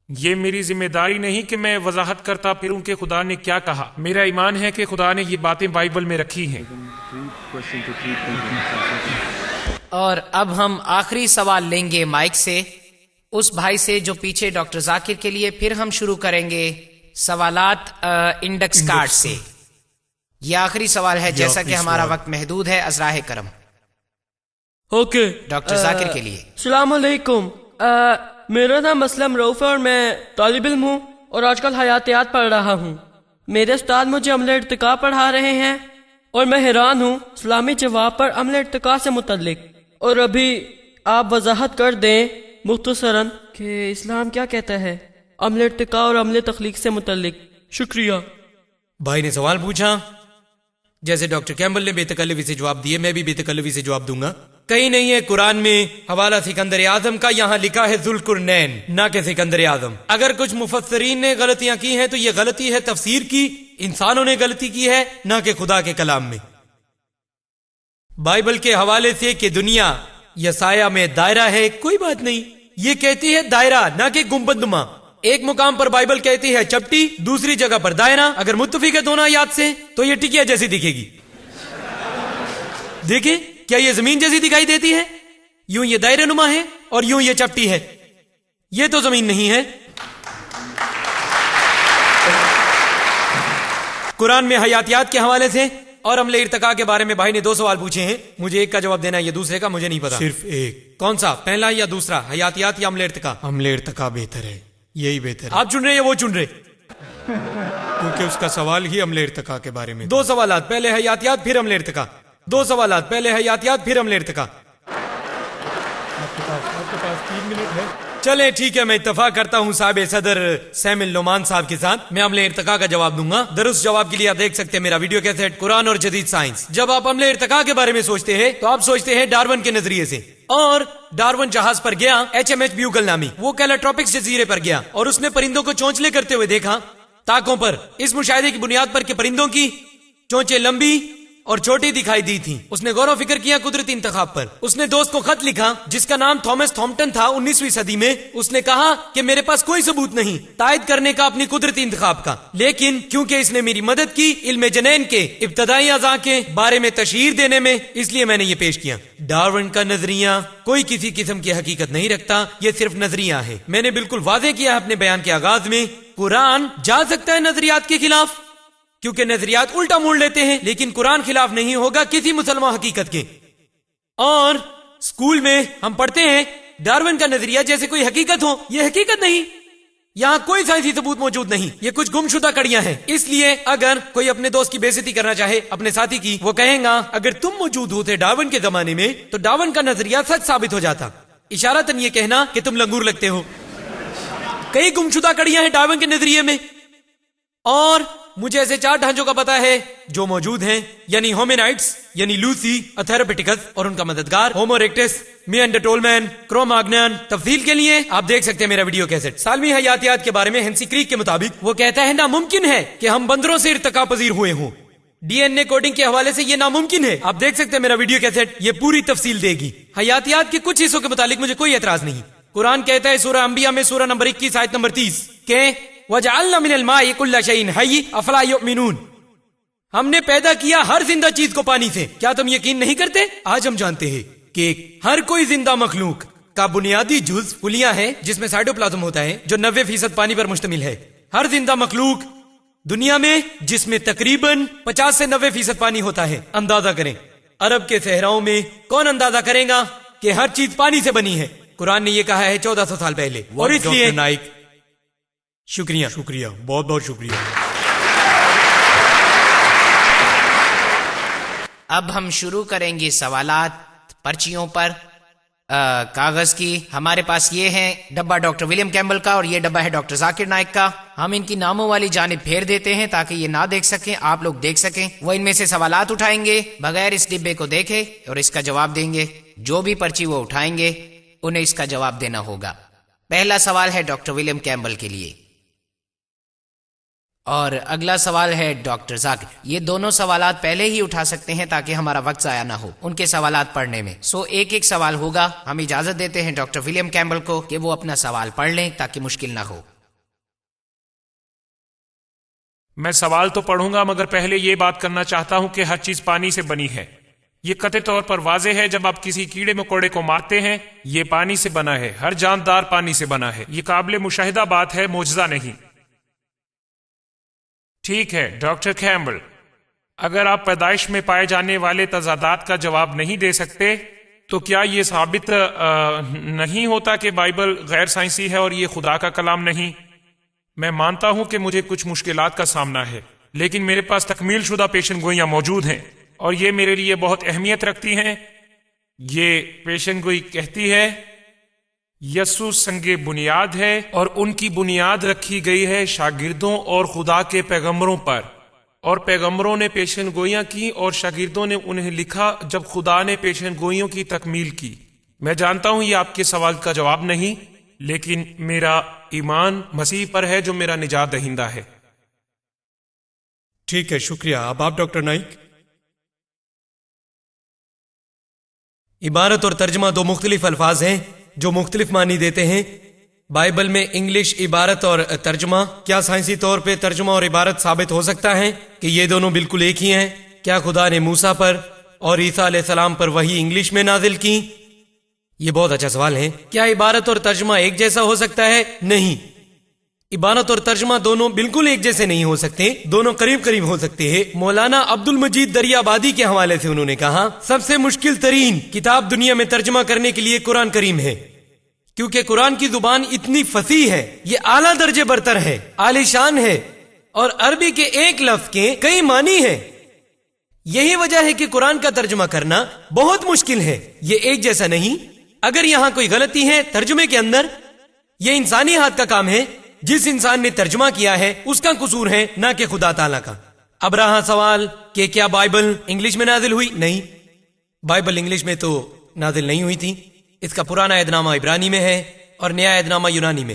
یہ میری ذمہ داری نہیں کہ میں وضاحت کرتا پھروں کہ خدا نے کیا کہا۔ میرا ایمان ہے کہ خدا نے یہ باتیں بائبل میں رکھی ہیں۔ اور اب ہم آخری سوال لیں گے مائک سے، اس بھائی سے جو پیچھے ڈاکٹر ذاکر کے لیے، پھر ہم شروع کریں گے سوالات انڈیکس کارڈ سے۔ یہ آخری سوال ہے، جیسا کہ ہمارا وقت محدود ہے، ازراہ کرم اوکے ڈاکٹر ذاکر کے لیے۔ السلام علیکم، میرا نام اسلم روف ہے اور میں طالب علم ہوں اور آج کل حیاتیات پڑھ رہا ہوں۔ میرے استاد مجھے عمل ارتقاء پڑھا رہے ہیں اور میں حیران ہوں اسلامی جواب پر عمل ارتقاء سے متعلق، اور ابھی آپ وضاحت کر دیں مختصراً کہ اسلام کیا کہتا ہے عمل ارتقاء اور عمل تخلیق سے متعلق۔ شکریہ۔ بھائی نے سوال پوچھا، جیسے ڈاکٹر کیمبل نے بے تکلفی سے جواب دیے، میں بھی بے تکلفی سے جواب دوں گا۔ کہیں نہیں ہے قرآن میں حوالہ سکندر اعظم کا، یہاں لکھا ہے ذوالقرنین نہ کہ سکندر اعظم۔ اگر کچھ مفسرین نے غلطیاں کی ہیں تو یہ غلطی ہے تفسیر کی، انسانوں نے غلطی کی ہے نہ کہ خدا کے کلام میں۔ بائبل کے حوالے سے کہ دنیا یا سایہ میں دائرہ ہے، کوئی بات نہیں، یہ کہتی ہے دائرہ نہ کہ گنبد نما۔ ایک مقام پر بائبل کہتی ہے چپٹی، دوسری جگہ پر دائرہ۔ اگر متفق ہے دونوں آیات سے تو یہ ٹکیا جیسی دکھے گی۔ دیکھیں کیا یہ زمین جیسی دکھائی دیتی ہے؟ یوں یہ دائرہ نما ہے اور یوں یہ چپٹی ہے، یہ تو زمین نہیں ہے۔ قرآن میں حیاتیات کے حوالے سے اور عمل ارتقاء کے بارے میں بھائی نے 2 سوال پوچھے ہیں، مجھے ایک کا جواب دینا ہے، یہ دوسرے کا مجھے نہیں پتا۔ صرف ایک۔ کون سا، پہلا یا دوسرا، حیاتیات یا عمل ارتقاء؟ عمل ارتقاء بہتر ہے، یہی بہتر ہے۔ آپ چن رہے ہیں یا وہ چن رہے؟ کیونکہ اس کا سوال ہی عمل ارتقاء کے بارے میں۔ 2 سوالات، پہلے حیاتیات پھر عمل ارتقاء۔ 2 سوالات، پہلے حیاتیات پھر عمل ارتقاء۔ آپ کے پاس 3 منٹ ہے۔ چلیں ٹھیک ہے، میں اتفاق کرتا ہوں صاحب صدر سیمل نعمان صاحب کے ساتھ، میں عمل ارتقاء کا جواب دوں گا۔ درست جواب کے لیے آپ دیکھ سکتے ہیں میرا ویڈیو کیسٹ قرآن اور جدید سائنس۔ جب آپ عمل ارتقاء کے بارے میں سوچتے ہیں تو آپ سوچتے ہیں ڈارون کے نظریے سے، اور ڈارون جہاز پر گیا، HMH بیوگل نامی، وہ کیلاٹروپکس جزیرے پر گیا اور اس نے پرندوں کو چونچلے کرتے ہوئے دیکھا طاقوں پر، اس مشاہدے کی بنیاد پر کہ پرندوں کی چونچیں لمبی اور چھوٹی دکھائی دی تھی۔ اس نے غور و فکر کیا قدرتی انتخاب پر۔ اس نے دوست کو خط لکھا جس کا نام تھامس تھامپٹن تھا 19ویں صدی میں۔ اس نے کہا کہ میرے پاس کوئی ثبوت نہیں تائید کرنے کا اپنی قدرتی انتخاب کا، لیکن کیونکہ اس نے میری مدد کی علم جنین کے ابتدائی اعضاء کے بارے میں تشہیر دینے میں، اس لیے میں نے یہ پیش کیا۔ ڈارون کا نظریہ کوئی کسی قسم کی حقیقت نہیں رکھتا، یہ صرف نظریہ ہے۔ میں نے بالکل واضح کیا اپنے بیان کے آغاز میں، قرآن جا سکتا ہے نظریات کے خلاف کیونکہ نظریات الٹا موڑ لیتے ہیں، لیکن قرآن خلاف نہیں ہوگا کسی مسلمہ حقیقت کے۔ اور اسکول میں ہم پڑھتے ہیں ڈارون کا نظریہ جیسے کوئی حقیقت ہو، یہ حقیقت نہیں، یہاں کوئی سائنسی ثبوت موجود نہیں، یہ کچھ گمشدہ کڑیاں ہیں۔ اس لیے اگر کوئی اپنے دوست کی بے عزتی کرنا چاہے، اپنے ساتھی کی، وہ کہیں گا اگر تم موجود ہوتے ڈارون کے زمانے میں تو ڈارون کا نظریہ سچ ثابت ہو جاتا، اشارتاً یہ کہنا کہ تم لنگور لگتے ہو۔ کئی گمشدہ کڑیاں ہیں ڈارون کے نظریے میں، اور مجھے ایسے 4 ڈھانچوں کا پتا ہے جو موجود ہیں، یعنی ہومینائٹس یعنی لوسی، اتھیروپیٹیکس اور ان کا مددگار ہومو ریکٹس، نیانڈرٹولمین، کروماگنن۔ تفصیل کے لیے آپ دیکھ سکتے ہیں میرا ویڈیو کیسٹ۔ سالمی حیاتیات کے بارے میں ہینسی کریک کے مطابق وہ کہتا ہے ناممکن ہے کہ ہم بندروں سے ارتقاء پذیر ہوئے ہوں۔ DNA کوڈنگ کے حوالے سے یہ ناممکن ہے، آپ دیکھ سکتے ہیں میرا ویڈیو کیسٹ، یہ پوری تفصیل دے گی۔ حیاتیات کے کچھ حصوں کے متعلق مجھے کوئی اعتراض نہیں۔ قرآن کہتا ہے سورہ انبیاء میں سورہ نمبر 21 آیت نمبر 30 کہ وَجَعَلْنَا مِنَ الْمَاءِ كُلَّ شَيْءٍ حَيٍّ أَفَلَا يُؤْمِنُونَ، ہم نے پیدا کیا ہر زندہ چیز کو پانی سے، کیا تم یقین نہیں کرتے؟ آج ہم جانتے ہیں کہ ہر کوئی زندہ مخلوق کا بنیادی جز خلیہ ہے جس میں سائٹوپلازم ہوتا ہے جو 90% پانی پر مشتمل ہے۔ ہر زندہ مخلوق دنیا میں جس میں تقریباً 50 سے 90% پانی ہوتا ہے۔ اندازہ کریں عرب کے صحراؤں میں کون اندازہ کرے گا کہ ہر چیز پانی سے بنی ہے؟ قرآن نے یہ کہا ہے 1400 سال پہلے، اور اس لیے نائک شکریہ بہت بہت شکریہ۔ اب ہم شروع کریں گے سوالات پرچیوں پر کاغذ کی۔ ہمارے پاس یہ ہے ڈبہ ڈاکٹر ولیم کیمبل کا اور یہ ڈبہ ہے ڈاکٹر ذاکر نائک کا۔ ہم ان کی ناموں والی جانب پھیر دیتے ہیں تاکہ یہ نہ دیکھ سکیں، آپ لوگ دیکھ سکیں۔ وہ ان میں سے سوالات اٹھائیں گے بغیر اس ڈبے کو دیکھے اور اس کا جواب دیں گے۔ جو بھی پرچی وہ اٹھائیں گے انہیں اس کا جواب دینا ہوگا۔ پہلا سوال ہے ڈاکٹر ولیم کیمبل کے لیے۔ اور اگلا سوال ہے ڈاکٹر ذاکر. یہ دونوں سوالات پہلے ہی اٹھا سکتے ہیں تاکہ ہمارا وقت ضائع نہ ہو ان کے سوالات پڑھنے میں. ایک ایک سوال ہوگا. ہم اجازت دیتے ہیں ڈاکٹر ولیم کیمبل کو کہ وہ اپنا سوال پڑھ لیں تاکہ مشکل نہ ہو. میں سوال تو پڑھوں گا مگر پہلے یہ بات کرنا چاہتا ہوں کہ ہر چیز پانی سے بنی ہے. یہ قطعی طور پر واضح ہے. جب آپ کسی کیڑے مکوڑے کو مارتے ہیں یہ پانی سے بنا ہے. ہر جاندار پانی سے بنا ہے. یہ قابل مشاہدہ بات ہے، معجزہ نہیں. ٹھیک ہے ڈاکٹر کیمبل، اگر آپ پیدائش میں پائے جانے والے تضادات کا جواب نہیں دے سکتے تو کیا یہ ثابت نہیں ہوتا کہ بائبل غیر سائنسی ہے اور یہ خدا کا کلام نہیں؟ میں مانتا ہوں کہ مجھے کچھ مشکلات کا سامنا ہے لیکن میرے پاس تکمیل شدہ پیشن گوئیاں موجود ہیں اور یہ میرے لیے بہت اہمیت رکھتی ہیں. یہ پیشن گوئی کہتی ہے یسوع سنگ بنیاد ہے اور ان کی بنیاد رکھی گئی ہے شاگردوں اور خدا کے پیغمبروں پر، اور پیغمبروں نے پیشن گوئیاں کی اور شاگردوں نے انہیں لکھا جب خدا نے پیشن گوئیوں کی تکمیل کی. میں جانتا ہوں یہ آپ کے سوال کا جواب نہیں، لیکن میرا ایمان مسیح پر ہے جو میرا نجات دہندہ ہے. ٹھیک ہے، شکریہ. اب آپ ڈاکٹر نائک. عبارت اور ترجمہ دو مختلف الفاظ ہیں جو مختلف معنی دیتے ہیں. بائبل میں انگلش عبارت اور ترجمہ، کیا سائنسی طور پہ ترجمہ اور عبارت ثابت ہو سکتا ہے کہ یہ دونوں بالکل ایک ہی ہیں؟ کیا خدا نے موسیٰ پر اور عیسیٰ علیہ السلام پر وحی انگلش میں نازل کی؟ یہ بہت اچھا سوال ہے. کیا عبارت اور ترجمہ ایک جیسا ہو سکتا ہے؟ نہیں. عبارت اور ترجمہ دونوں بالکل ایک جیسے نہیں ہو سکتے، دونوں قریب قریب ہو سکتے ہیں. مولانا عبد المجید دریابادی کے حوالے سے انہوں نے کہا سب سے مشکل ترین کتاب دنیا میں ترجمہ کرنے کے لیے قرآن کریم ہے، کیونکہ قرآن کی زبان اتنی فصیح ہے، یہ اعلیٰ درجے برتر ہے، عالی شان ہے، اور عربی کے ایک لفظ کے کئی معنی ہیں. یہی وجہ ہے کہ قرآن کا ترجمہ کرنا بہت مشکل ہے. یہ ایک جیسا نہیں. اگر یہاں کوئی غلطی ہے ترجمے کے اندر، یہ انسانی ہاتھ کا کام ہے. جس انسان نے ترجمہ کیا ہے اس کا قصور ہے، نہ کہ خدا تعالیٰ کا. اب رہا سوال کہ کیا بائبل انگلش میں نازل ہوئی؟ نہیں، بائبل انگلش میں تو نازل نہیں ہوئی تھی. اس کا پرانا عہد نامہ عبرانی میں ہے اور نیا عہد نامہ یونانی میں.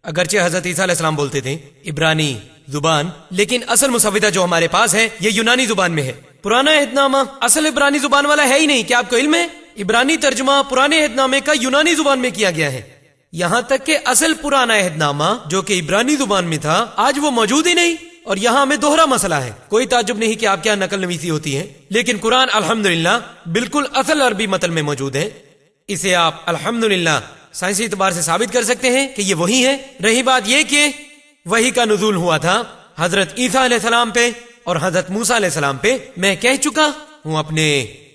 اگرچہ حضرت عیسیٰ علیہ السلام بولتے تھے عبرانی زبان، لیکن اصل مسودہ جو ہمارے پاس ہے یہ یونانی زبان میں ہے. پرانا عہد نامہ اصل عبرانی زبان والا ہے ہی نہیں. کیا آپ کو علم ہے؟ عبرانی ترجمہ پرانے عہد نامے کا یونانی زبان میں کیا گیا ہے. یہاں تک کہ اصل پرانا عہد نامہ جو کہ عبرانی زبان میں تھا آج وہ موجود ہی نہیں، اور یہاں ہمیں دوہرا مسئلہ ہے. کوئی تعجب نہیں کہ آپ کے یہاں نقل نویسی ہوتی ہے، لیکن قرآن الحمدللہ بالکل اصل عربی متن میں موجود ہے. اسے آپ الحمدللہ سائنسی اعتبار سے ثابت کر سکتے ہیں کہ یہ وہی ہے. رہی بات یہ کہ وحی کا نزول ہوا تھا حضرت عیسیٰ علیہ السلام پہ اور حضرت موسیٰ علیہ السلام پہ. میں کہہ چکا ہوں اپنے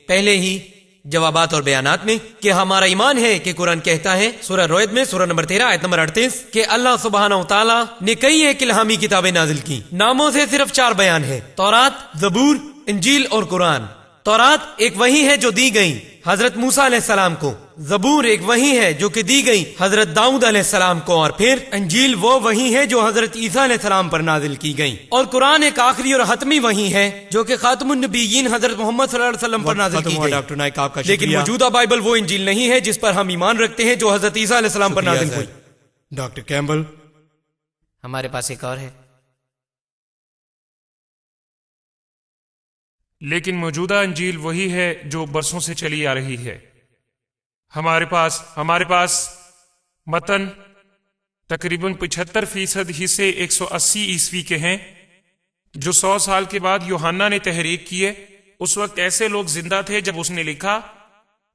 پہلے ہی جوابات اور بیانات میں کہ ہمارا ایمان ہے کہ قرآن کہتا ہے سورہ روعد میں سورہ نمبر 13 آیت نمبر 38 کہ اللہ سبحانہ و تعالیٰ نے کئی ایک الہامی کتابیں نازل کی. ناموں سے صرف 4 بیان ہے: تورات، زبور، انجیل اور قرآن. تورات ایک وحی ہے جو دی گئی حضرت موسیٰ علیہ السلام کو، زبور ایک وحی ہے جو کہ دی گئی حضرت داؤد علیہ السلام کو، اور پھر انجیل وہ وحی ہے جو حضرت عیسیٰ علیہ السلام پر نازل کی گئی، اور قرآن ایک آخری اور حتمی وحی ہے جو کہ خاتم النبیین حضرت محمد صلی اللہ علیہ وسلم پر نازل کی گئی. لیکن موجودہ بائبل وہ انجیل نہیں ہے جس پر ہم ایمان رکھتے ہیں جو حضرت عیسیٰ علیہ السلام پر نازل ہوئی. ڈاکٹر کیمبل. ہمارے پاس ایک اور ہے. لیکن موجودہ انجیل وہی ہے جو برسوں سے چلی آ رہی ہے. ہمارے پاس متن تقریباً 75% حصے 180 عیسوی کے ہیں جو 100 سال کے بعد یوحنا نے تحریک کیے. اس وقت ایسے لوگ زندہ تھے جب اس نے لکھا.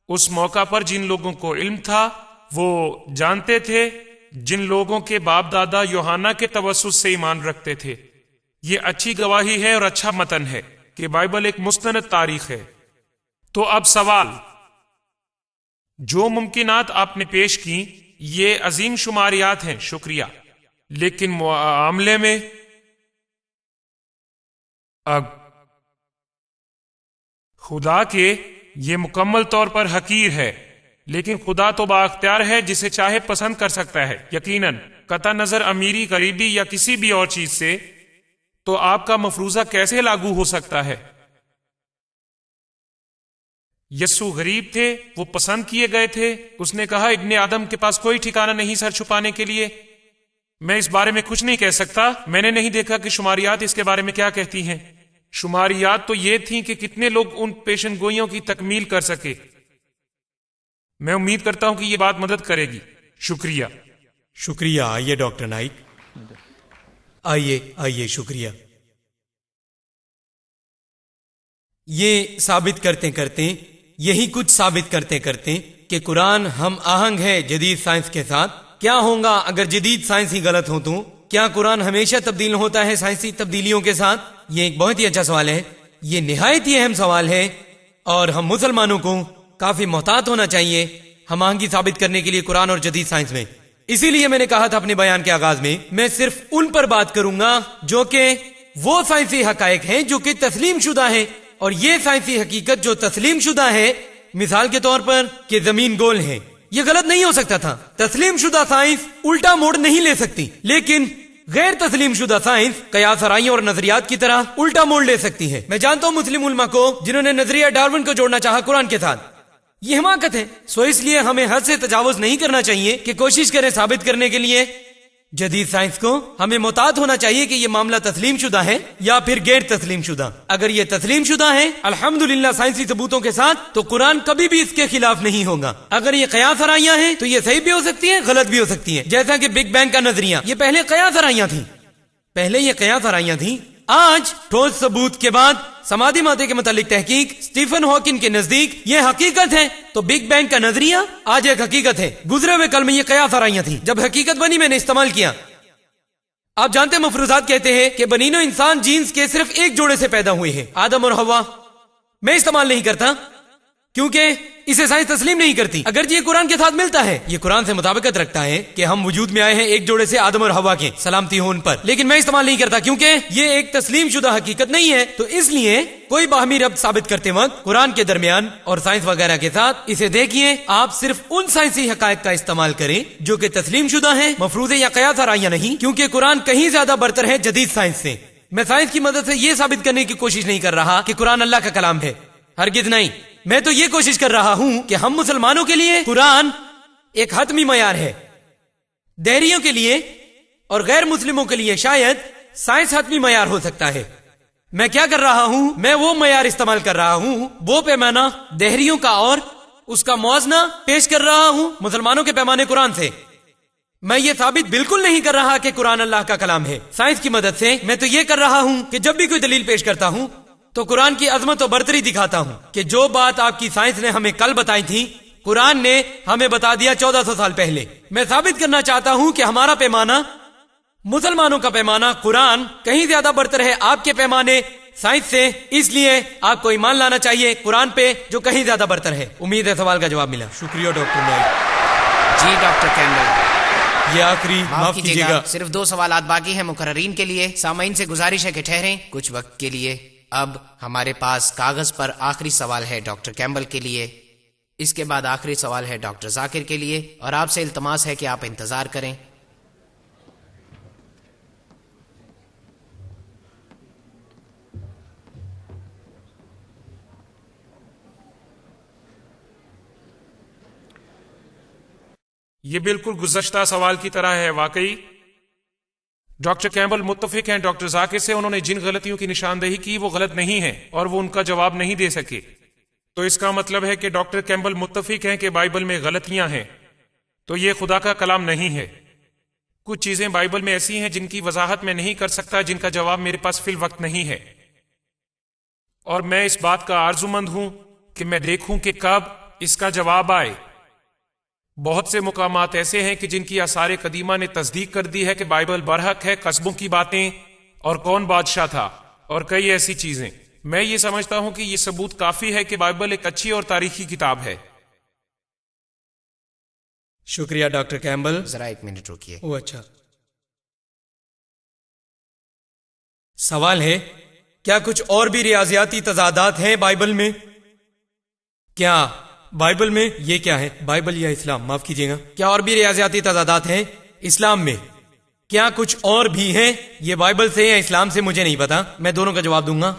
اس موقع پر جن لوگوں کو علم تھا وہ جانتے تھے، جن لوگوں کے باپ دادا یوحنا کے توسط سے ایمان رکھتے تھے. یہ اچھی گواہی ہے اور اچھا متن ہے کہ بائبل ایک مستند تاریخ ہے. تو اب سوال، جو ممکنات آپ نے پیش کی یہ عظیم شماریات ہیں، شکریہ، لیکن معاملے میں اب خدا کے یہ مکمل طور پر حقیر ہے، لیکن خدا تو بااختیار ہے، جسے چاہے پسند کر سکتا ہے. یقیناً قطع نظر امیری، غریبی یا کسی بھی اور چیز سے، تو آپ کا مفروضہ کیسے لاگو ہو سکتا ہے؟ یسوع غریب تھے، وہ پسند کیے گئے تھے. اس نے کہا ابن آدم کے پاس کوئی ٹھکانہ نہیں سر چھپانے کے لیے. میں اس بارے میں کچھ نہیں کہہ سکتا. میں نے نہیں دیکھا کہ شماریات اس کے بارے میں کیا کہتی ہیں. شماریات تو یہ تھیں کہ کتنے لوگ ان پیشن گوئیوں کی تکمیل کر سکے. میں امید کرتا ہوں کہ یہ بات مدد کرے گی. شکریہ. شکریہ. آئیے ڈاکٹر نائک, آئیے شکریہ. یہ ثابت کرتے کرتے, یہی کچھ ثابت کرتے کرتے کہ قرآن ہم آہنگ ہے جدید سائنس کے ساتھ. کیا ہوگا اگر جدید سائنس ہی غلط ہو تو؟ کیا قرآن ہمیشہ تبدیل ہوتا ہے سائنسی تبدیلیوں کے ساتھ؟ یہ ایک بہت ہی اچھا سوال ہے. یہ نہایت ہی اہم سوال ہے اور ہم مسلمانوں کو کافی محتاط ہونا چاہیے ہم آہنگی ثابت کرنے کے لیے قرآن اور جدید سائنس میں. اسی لیے میں نے کہا تھا اپنے بیان کے آغاز میں صرف ان پر بات کروں گا جو کہ وہ سائنسی حقائق ہیں جو کہ تسلیم شدہ ہیں, اور یہ سائنسی حقیقت جو تسلیم شدہ ہے, مثال کے طور پر کہ زمین گول ہے, یہ غلط نہیں ہو سکتا تھا. تسلیم شدہ سائنس الٹا موڑ نہیں لے سکتی, لیکن غیر تسلیم شدہ سائنس قیاس آرائیوں اور نظریات کی طرح الٹا موڑ لے سکتی ہے. میں جانتا ہوں مسلم علماء کو جنہوں نے نظریہ ڈارون کو جوڑنا چاہا قرآن کے ساتھ. یہ حماقت ہے. سو اس لیے ہمیں حد سے تجاوز نہیں کرنا چاہیے کہ کوشش کریں ثابت کرنے کے لیے جدید سائنس کو. ہمیں محتاط ہونا چاہیے کہ یہ معاملہ تسلیم شدہ ہے یا پھر غیر تسلیم شدہ. اگر یہ تسلیم شدہ ہے الحمدللہ سائنسی ثبوتوں کے ساتھ, تو قرآن کبھی بھی اس کے خلاف نہیں ہوگا. اگر یہ قیاس آرائیاں ہیں تو یہ صحیح بھی ہو سکتی ہیں, غلط بھی ہو سکتی ہیں. جیسا کہ بگ بینگ کا نظریہ, یہ پہلے قیاس آرائیاں تھیں. آج ٹھوس ثبوت کے بعد سمادی مادے کے متعلق تحقیق اسٹیفن ہاکنگ کے نزدیک یہ حقیقت ہے. تو بگ بینگ کا نظریہ آج ایک حقیقت ہے. گزرے ہوئے کل میں یہ قیاس آرائیاں تھیں, جب حقیقت بنی میں نے استعمال کیا. آپ جانتے ہیں مفروضات کہتے ہیں کہ بنین و انسان جینز کے صرف ایک جوڑے سے پیدا ہوئے ہیں, آدم اور حوا. میں استعمال نہیں کرتا کیونکہ اسے سائنس تسلیم نہیں کرتی. اگر یہ قرآن کے ساتھ ملتا ہے, یہ قرآن سے مطابقت رکھتا ہے کہ ہم وجود میں آئے ہیں ایک جوڑے سے آدم اور حوا کے, سلامتی ہو ان پر, لیکن میں استعمال نہیں کرتا کیونکہ یہ ایک تسلیم شدہ حقیقت نہیں ہے. تو اس لیے کوئی باہمی ربط ثابت کرتے وقت قرآن کے درمیان اور سائنس وغیرہ کے ساتھ اسے دیکھیے. آپ صرف ان سائنسی حقائق کا استعمال کریں جو کہ تسلیم شدہ ہیں, مفروضے یا قیاس آرائیاں نہیں, کیونکہ قرآن کہیں زیادہ برتر ہے جدید سائنس سے. میں سائنس کی مدد سے یہ ثابت کرنے کی کوشش نہیں کر رہا کہ قرآن اللہ کا کلام ہے, ہرگز نہیں. میں تو یہ کوشش کر رہا ہوں کہ ہم مسلمانوں کے لیے قرآن ایک حتمی معیار ہے, دہریوں کے لیے اور غیر مسلموں کے لیے شاید سائنس حتمی معیار ہو سکتا ہے. میں کیا کر رہا ہوں, میں وہ معیار استعمال کر رہا ہوں, وہ پیمانہ دہریوں کا اور اس کا موازنہ پیش کر رہا ہوں مسلمانوں کے پیمانے قرآن سے. میں یہ ثابت بالکل نہیں کر رہا کہ قرآن اللہ کا کلام ہے. سائنس کی مدد سے میں تو یہ کر رہا ہوں کہ جب بھی کوئی دلیل پیش کرتا ہوں تو قرآن کی عظمت و برتری دکھاتا ہوں کہ جو بات آپ کی سائنس نے ہمیں کل بتائی تھی قرآن نے ہمیں بتا دیا 1400 سال پہلے. میں ثابت کرنا چاہتا ہوں کہ ہمارا پیمانہ, مسلمانوں کا پیمانہ قرآن کہیں زیادہ برتر ہے آپ کے پیمانے سائنس سے. اس لیے آپ کو ایمان لانا چاہیے قرآن پہ جو کہیں زیادہ برتر ہے. امید ہے سوال کا جواب ملا. شکریہ ڈاکٹر نائک. جی ڈاکٹر کیمبل, یہ آخری معاف کیجیے گا, صرف 2 سوالات باقی ہیں مقررین کے لیے. سامعین سے گزارش ہے کہ ٹھہریں کچھ وقت کے لیے. اب ہمارے پاس کاغذ پر آخری سوال ہے ڈاکٹر کیمبل کے لیے, اس کے بعد آخری سوال ہے ڈاکٹر ذاکر کے لیے, اور آپ سے التماس ہے کہ آپ انتظار کریں. یہ بالکل گزشتہ سوال کی طرح ہے. واقعی ڈاکٹر کیمبل متفق ہیں ڈاکٹر ذاکر سے. انہوں نے جن غلطیوں کی نشاندہی کی وہ غلط نہیں ہیں اور وہ ان کا جواب نہیں دے سکے. تو اس کا مطلب ہے کہ ڈاکٹر کیمبل متفق ہیں کہ بائبل میں غلطیاں ہیں, تو یہ خدا کا کلام نہیں ہے. کچھ چیزیں بائبل میں ایسی ہیں جن کی وضاحت میں نہیں کر سکتا, جن کا جواب میرے پاس فی الوقت نہیں ہے, اور میں اس بات کا آرزومند ہوں کہ میں دیکھوں کہ کب اس کا جواب آئے. بہت سے مقامات ایسے ہیں کہ جن کی آثار قدیمہ نے تصدیق کر دی ہے کہ بائبل برحق ہے, قصبوں کی باتیں اور کون بادشاہ تھا اور کئی ایسی چیزیں. میں یہ سمجھتا ہوں کہ یہ ثبوت کافی ہے کہ بائبل ایک اچھی اور تاریخی کتاب ہے. شکریہ ڈاکٹر کیمبل. ذرا 1 منٹ روکیے. اچھا, سوال ہے کیا کچھ اور بھی ریاضیاتی تضادات ہیں بائبل میں؟ کیا بائبل میں یہ کیا ہے, بائبل یا اسلام, معاف کیجیے گا, کیا اور بھی ریاضیاتی تضادات ہیں اسلام میں؟ کیا کچھ اور بھی ہیں؟ یہ بائبل سے یا اسلام سے مجھے نہیں پتا, میں دونوں کا جواب دوں گا.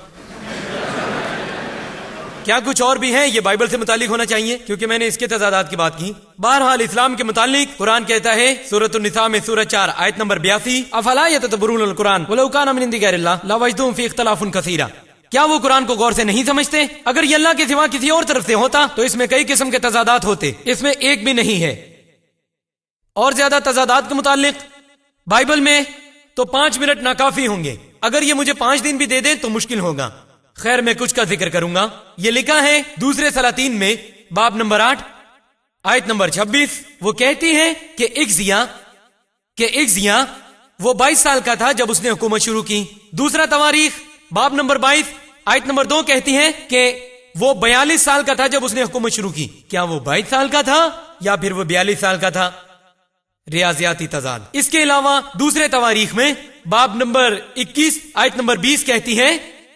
کیا کچھ اور بھی ہیں یہ بائبل سے متعلق ہونا چاہیے؟ کیونکہ میں نے اس کے تضادات کی بات کی. بہرحال اسلام کے متعلق قرآن کہتا ہے سورۃ النساء میں سورہ 4 آیت نمبر 82 افلا یتدبرون القرآن ولو کان من عند غیر اللہ لوجدوا فیہ اختلافا کثیرا. کیا وہ قرآن کو غور سے نہیں سمجھتے؟ اگر یہ اللہ کے سوا کسی اور طرف سے ہوتا تو اس میں کئی قسم کے تضادات ہوتے، اس میں ایک بھی نہیں ہے. اور زیادہ تضادات کے متعلق بائبل میں تو 5 منٹ ناکافی ہوں گے. اگر یہ مجھے 5 دن بھی دے دیں تو مشکل ہوگا. خیر میں کچھ کا ذکر کروں گا. یہ لکھا ہے دوسرے سلاطین میں باب نمبر 8 آیت نمبر 26. وہ کہتی ہے کہ اگزیا وہ 22 سال کا تھا جب اس نے حکومت شروع کی. دوسرا تواریخ باب نمبر 22 آیت نمبر 2 کہتی ہے کہ وہ 42 سال کا تھا جب اس نے حکومت شروع کی. کیا وہ 22 سال کا تھا یا پھر وہ 42 سال کا تھا؟ ریاضیاتی تضاد. اس کے علاوہ دوسرے تواریخ میں باب نمبر 21 آیت نمبر 20 کہتی ہے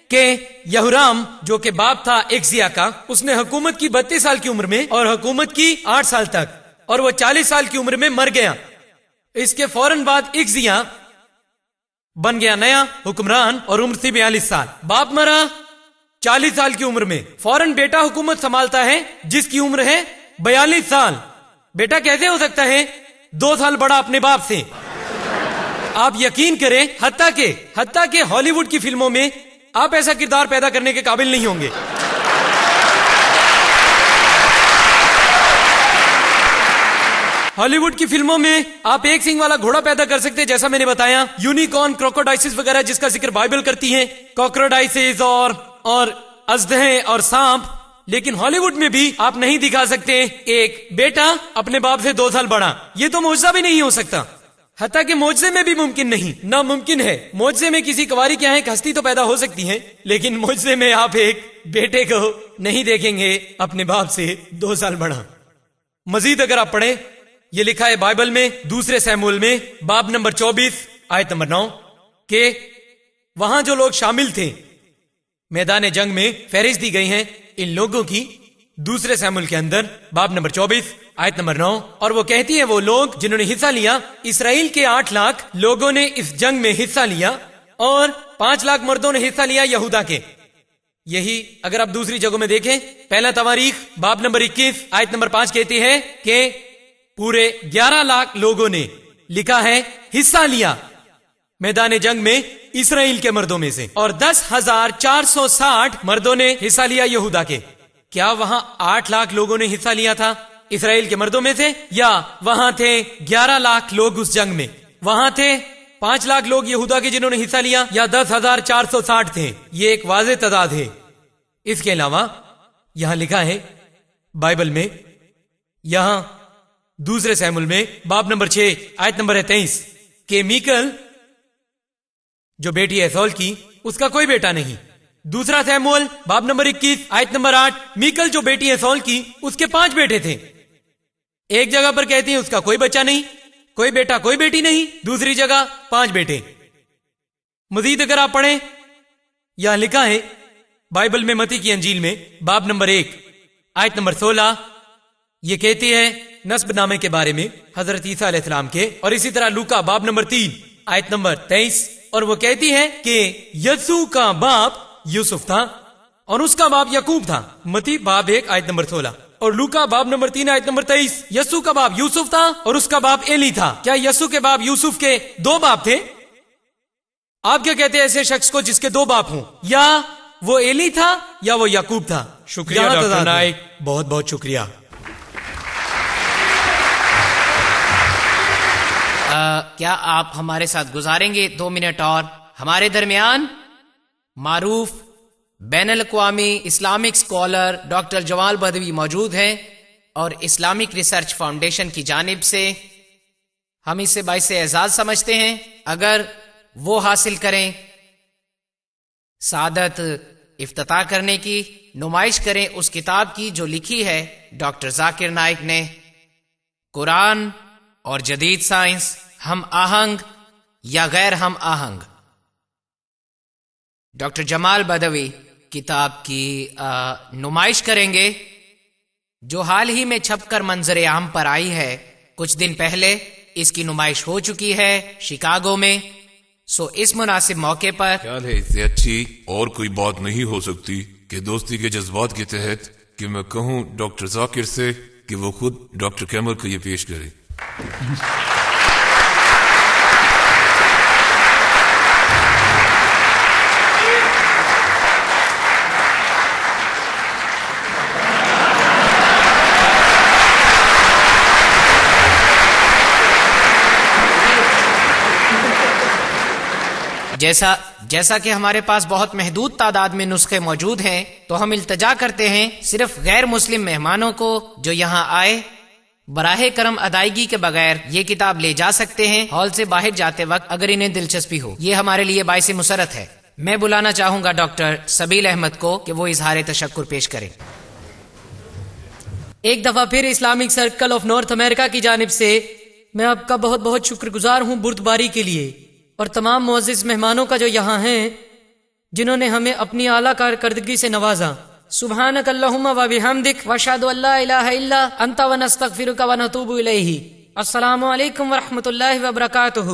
کہ یہورام جو کہ باپ تھا اگزیا کا، اس نے حکومت کی 32 سال کی عمر میں اور حکومت کی 8 سال تک، اور وہ 40 سال کی عمر میں مر گیا. اس کے فوراً بعد اگزیا بن گیا نیا حکمران اور عمر تھی 42 سال. باپ مرا 40 سال کی عمر میں، فوراً بیٹا حکومت سنبھالتا ہے جس کی عمر ہے 42 سال. بیٹا کیسے ہو سکتا ہے 2 سال بڑا اپنے باپ سے؟ آپ یقین کریں حتیٰ کہ ہالی ووڈ کی فلموں میں آپ ایسا کردار پیدا کرنے کے قابل نہیں ہوں گے. ہالی ووڈ کی فلموں میں آپ ایک سینگ والا گھوڑا پیدا کر سکتے جیسا میں نے بتایا، یونیکارن، کروکوڈائسس وغیرہ جس کا ذکر بائبل کرتی ہے، کروکوڈائسس اور اژدہیں اور سانپ. لیکن ہالی ووڈ میں بھی آپ نہیں دکھا سکتے ایک بیٹا اپنے باپ سے 2 سال بڑا. یہ تو معجزہ بھی نہیں ہو سکتا. حتیٰ کہ معجزے میں بھی ممکن نہیں، ناممکن ہے. معجزے میں کسی کنواری کے یہاں ایک ہستی تو پیدا ہو سکتی ہے، لیکن معجزے میں آپ ایک بیٹے کو نہیں دیکھیں گے اپنے باپ سے 2 سال بڑا. مزید اگر آپ پڑھیں، یہ لکھا ہے بائبل میں دوسرے سیموئیل میں باب نمبر 24 آیت نمبر 9 کہ وہاں جو لوگ شامل تھے میدان جنگ میں فہرست دی گئی ہیں ان لوگوں کی دوسرے سیموئیل کے اندر باب نمبر 24 آیت نمبر 9. اور وہ کہتی ہے وہ لوگ جنہوں نے حصہ لیا، اسرائیل کے 8 لاکھ لوگوں نے اس جنگ میں حصہ لیا اور 5 لاکھ مردوں نے حصہ لیا یہودا کے. یہی اگر آپ دوسری جگہوں میں دیکھیں، پہلا تواریخ باب نمبر 21 آیت نمبر 5 کہتی ہے کہ پورے 11 لاکھ لوگوں نے لکھا ہے حصہ لیا میدان جنگ میں اسرائیل کے مردوں میں سے، اور 10,460 مردوں نے حصہ لیا یہودا کے. کیا وہاں 8 لاکھ لوگوں نے حصہ لیا تھا اسرائیل کے مردوں میں سے، یا وہاں تھے 11 لاکھ لوگ اس جنگ میں؟ وہاں تھے 5 لاکھ لوگ یہودا کے جنہوں نے حصہ لیا، یا 10,460 تھے؟ یہ ایک واضح تعداد ہے. اس کے علاوہ یہاں لکھا ہے بائبل میں، یہاں دوسرے سیموئیل میں باب نمبر 6 آیت نمبر 23 کہ میکل جو بیٹی ہے سول کی، اس کا کوئی بیٹا نہیں. دوسرا سیموئیل باب نمبر 21 آیت نمبر 8 میکل جو بیٹی ہے سول کی، اس کے 5 بیٹے تھے. ایک جگہ پر کہتے ہیں اس کا کوئی بچہ نہیں، کوئی بیٹا کوئی بیٹی نہیں، دوسری جگہ 5 بیٹے. مزید اگر آپ پڑھیں، یہاں لکھا ہے بائبل میں متی کی انجیل میں باب نمبر 1 آیت نمبر 16، یہ کہتی ہے نسب نامے کے بارے میں حضرت عیسیٰ علیہ السلام کے. اور اسی طرح لوکا باب نمبر 3 آیت نمبر 23، اور وہ کہتی ہے کہ یسوع کا باپ یوسف تھا اور اس کا باپ یعقوب تھا. متی باب 1 آیت نمبر 16 اور لوکا باب نمبر 3 آیت نمبر 23. یسوع کا باپ یوسف تھا اور اس کا باپ ایلی تھا. کیا یسوع کے باپ یوسف کے 2 باپ تھے؟ آپ کیا کہتے ہیں ایسے شخص کو جس کے 2 باپ ہوں؟ یا وہ ایلی تھا یا وہ یعقوب تھا؟ شکریہ ڈاکٹر نائک، بہت بہت شکریہ. کیا آپ ہمارے ساتھ گزاریں گے 2 منٹ اور؟ ہمارے درمیان معروف بین الاقوامی اسلامک اسکالر ڈاکٹر جمال بدوی موجود ہیں، اور اسلامک ریسرچ فاؤنڈیشن کی جانب سے ہم اسے باعث اعزاز سمجھتے ہیں اگر وہ حاصل کریں. سعادت افتتاح کرنے کی نمائش کریں اس کتاب کی جو لکھی ہے ڈاکٹر ذاکر نائک نے، قرآن اور جدید سائنس، ہم آہنگ یا غیر ہم آہنگ. ڈاکٹر جمال بدوی کتاب کی نمائش کریں گے جو حال ہی میں چھپ کر منظر عام پر آئی ہے. کچھ دن پہلے اس کی نمائش ہو چکی ہے شکاگو میں. سو اس مناسب موقع پر خیال ہے اس سے اچھی اور کوئی بات نہیں ہو سکتی کہ دوستی کے جذبات کے تحت کہ میں کہوں ڈاکٹر ذاکر سے کہ وہ خود ڈاکٹر کیمبل کو یہ پیش کرے. جیسا کہ ہمارے پاس بہت محدود تعداد میں نسخے موجود ہیں تو ہم التجا کرتے ہیں صرف غیر مسلم مہمانوں کو جو یہاں آئے براہ کرم ادائیگی کے بغیر یہ کتاب لے جا سکتے ہیں ہال سے باہر جاتے وقت اگر انہیں دلچسپی ہو. یہ ہمارے لیے باعث مسرت ہے. میں بلانا چاہوں گا ڈاکٹر سبیل احمد کو کہ وہ اظہار تشکر پیش کریں. ایک دفعہ پھر اسلامک سرکل آف نارتھ امریکہ کی جانب سے میں آپ کا بہت بہت شکر گزار ہوں بردباری کے لیے، اور تمام معزز مہمانوں کا جو یہاں ہیں جنہوں نے ہمیں اپنی اعلیٰ کارکردگی سے نوازا. سبحانک اللہم و بحمدک واشہد ان لا الہ الا انت ونستغفرک ونتوب الیہ. السلام علیکم ورحمۃ اللہ وبرکاتہ.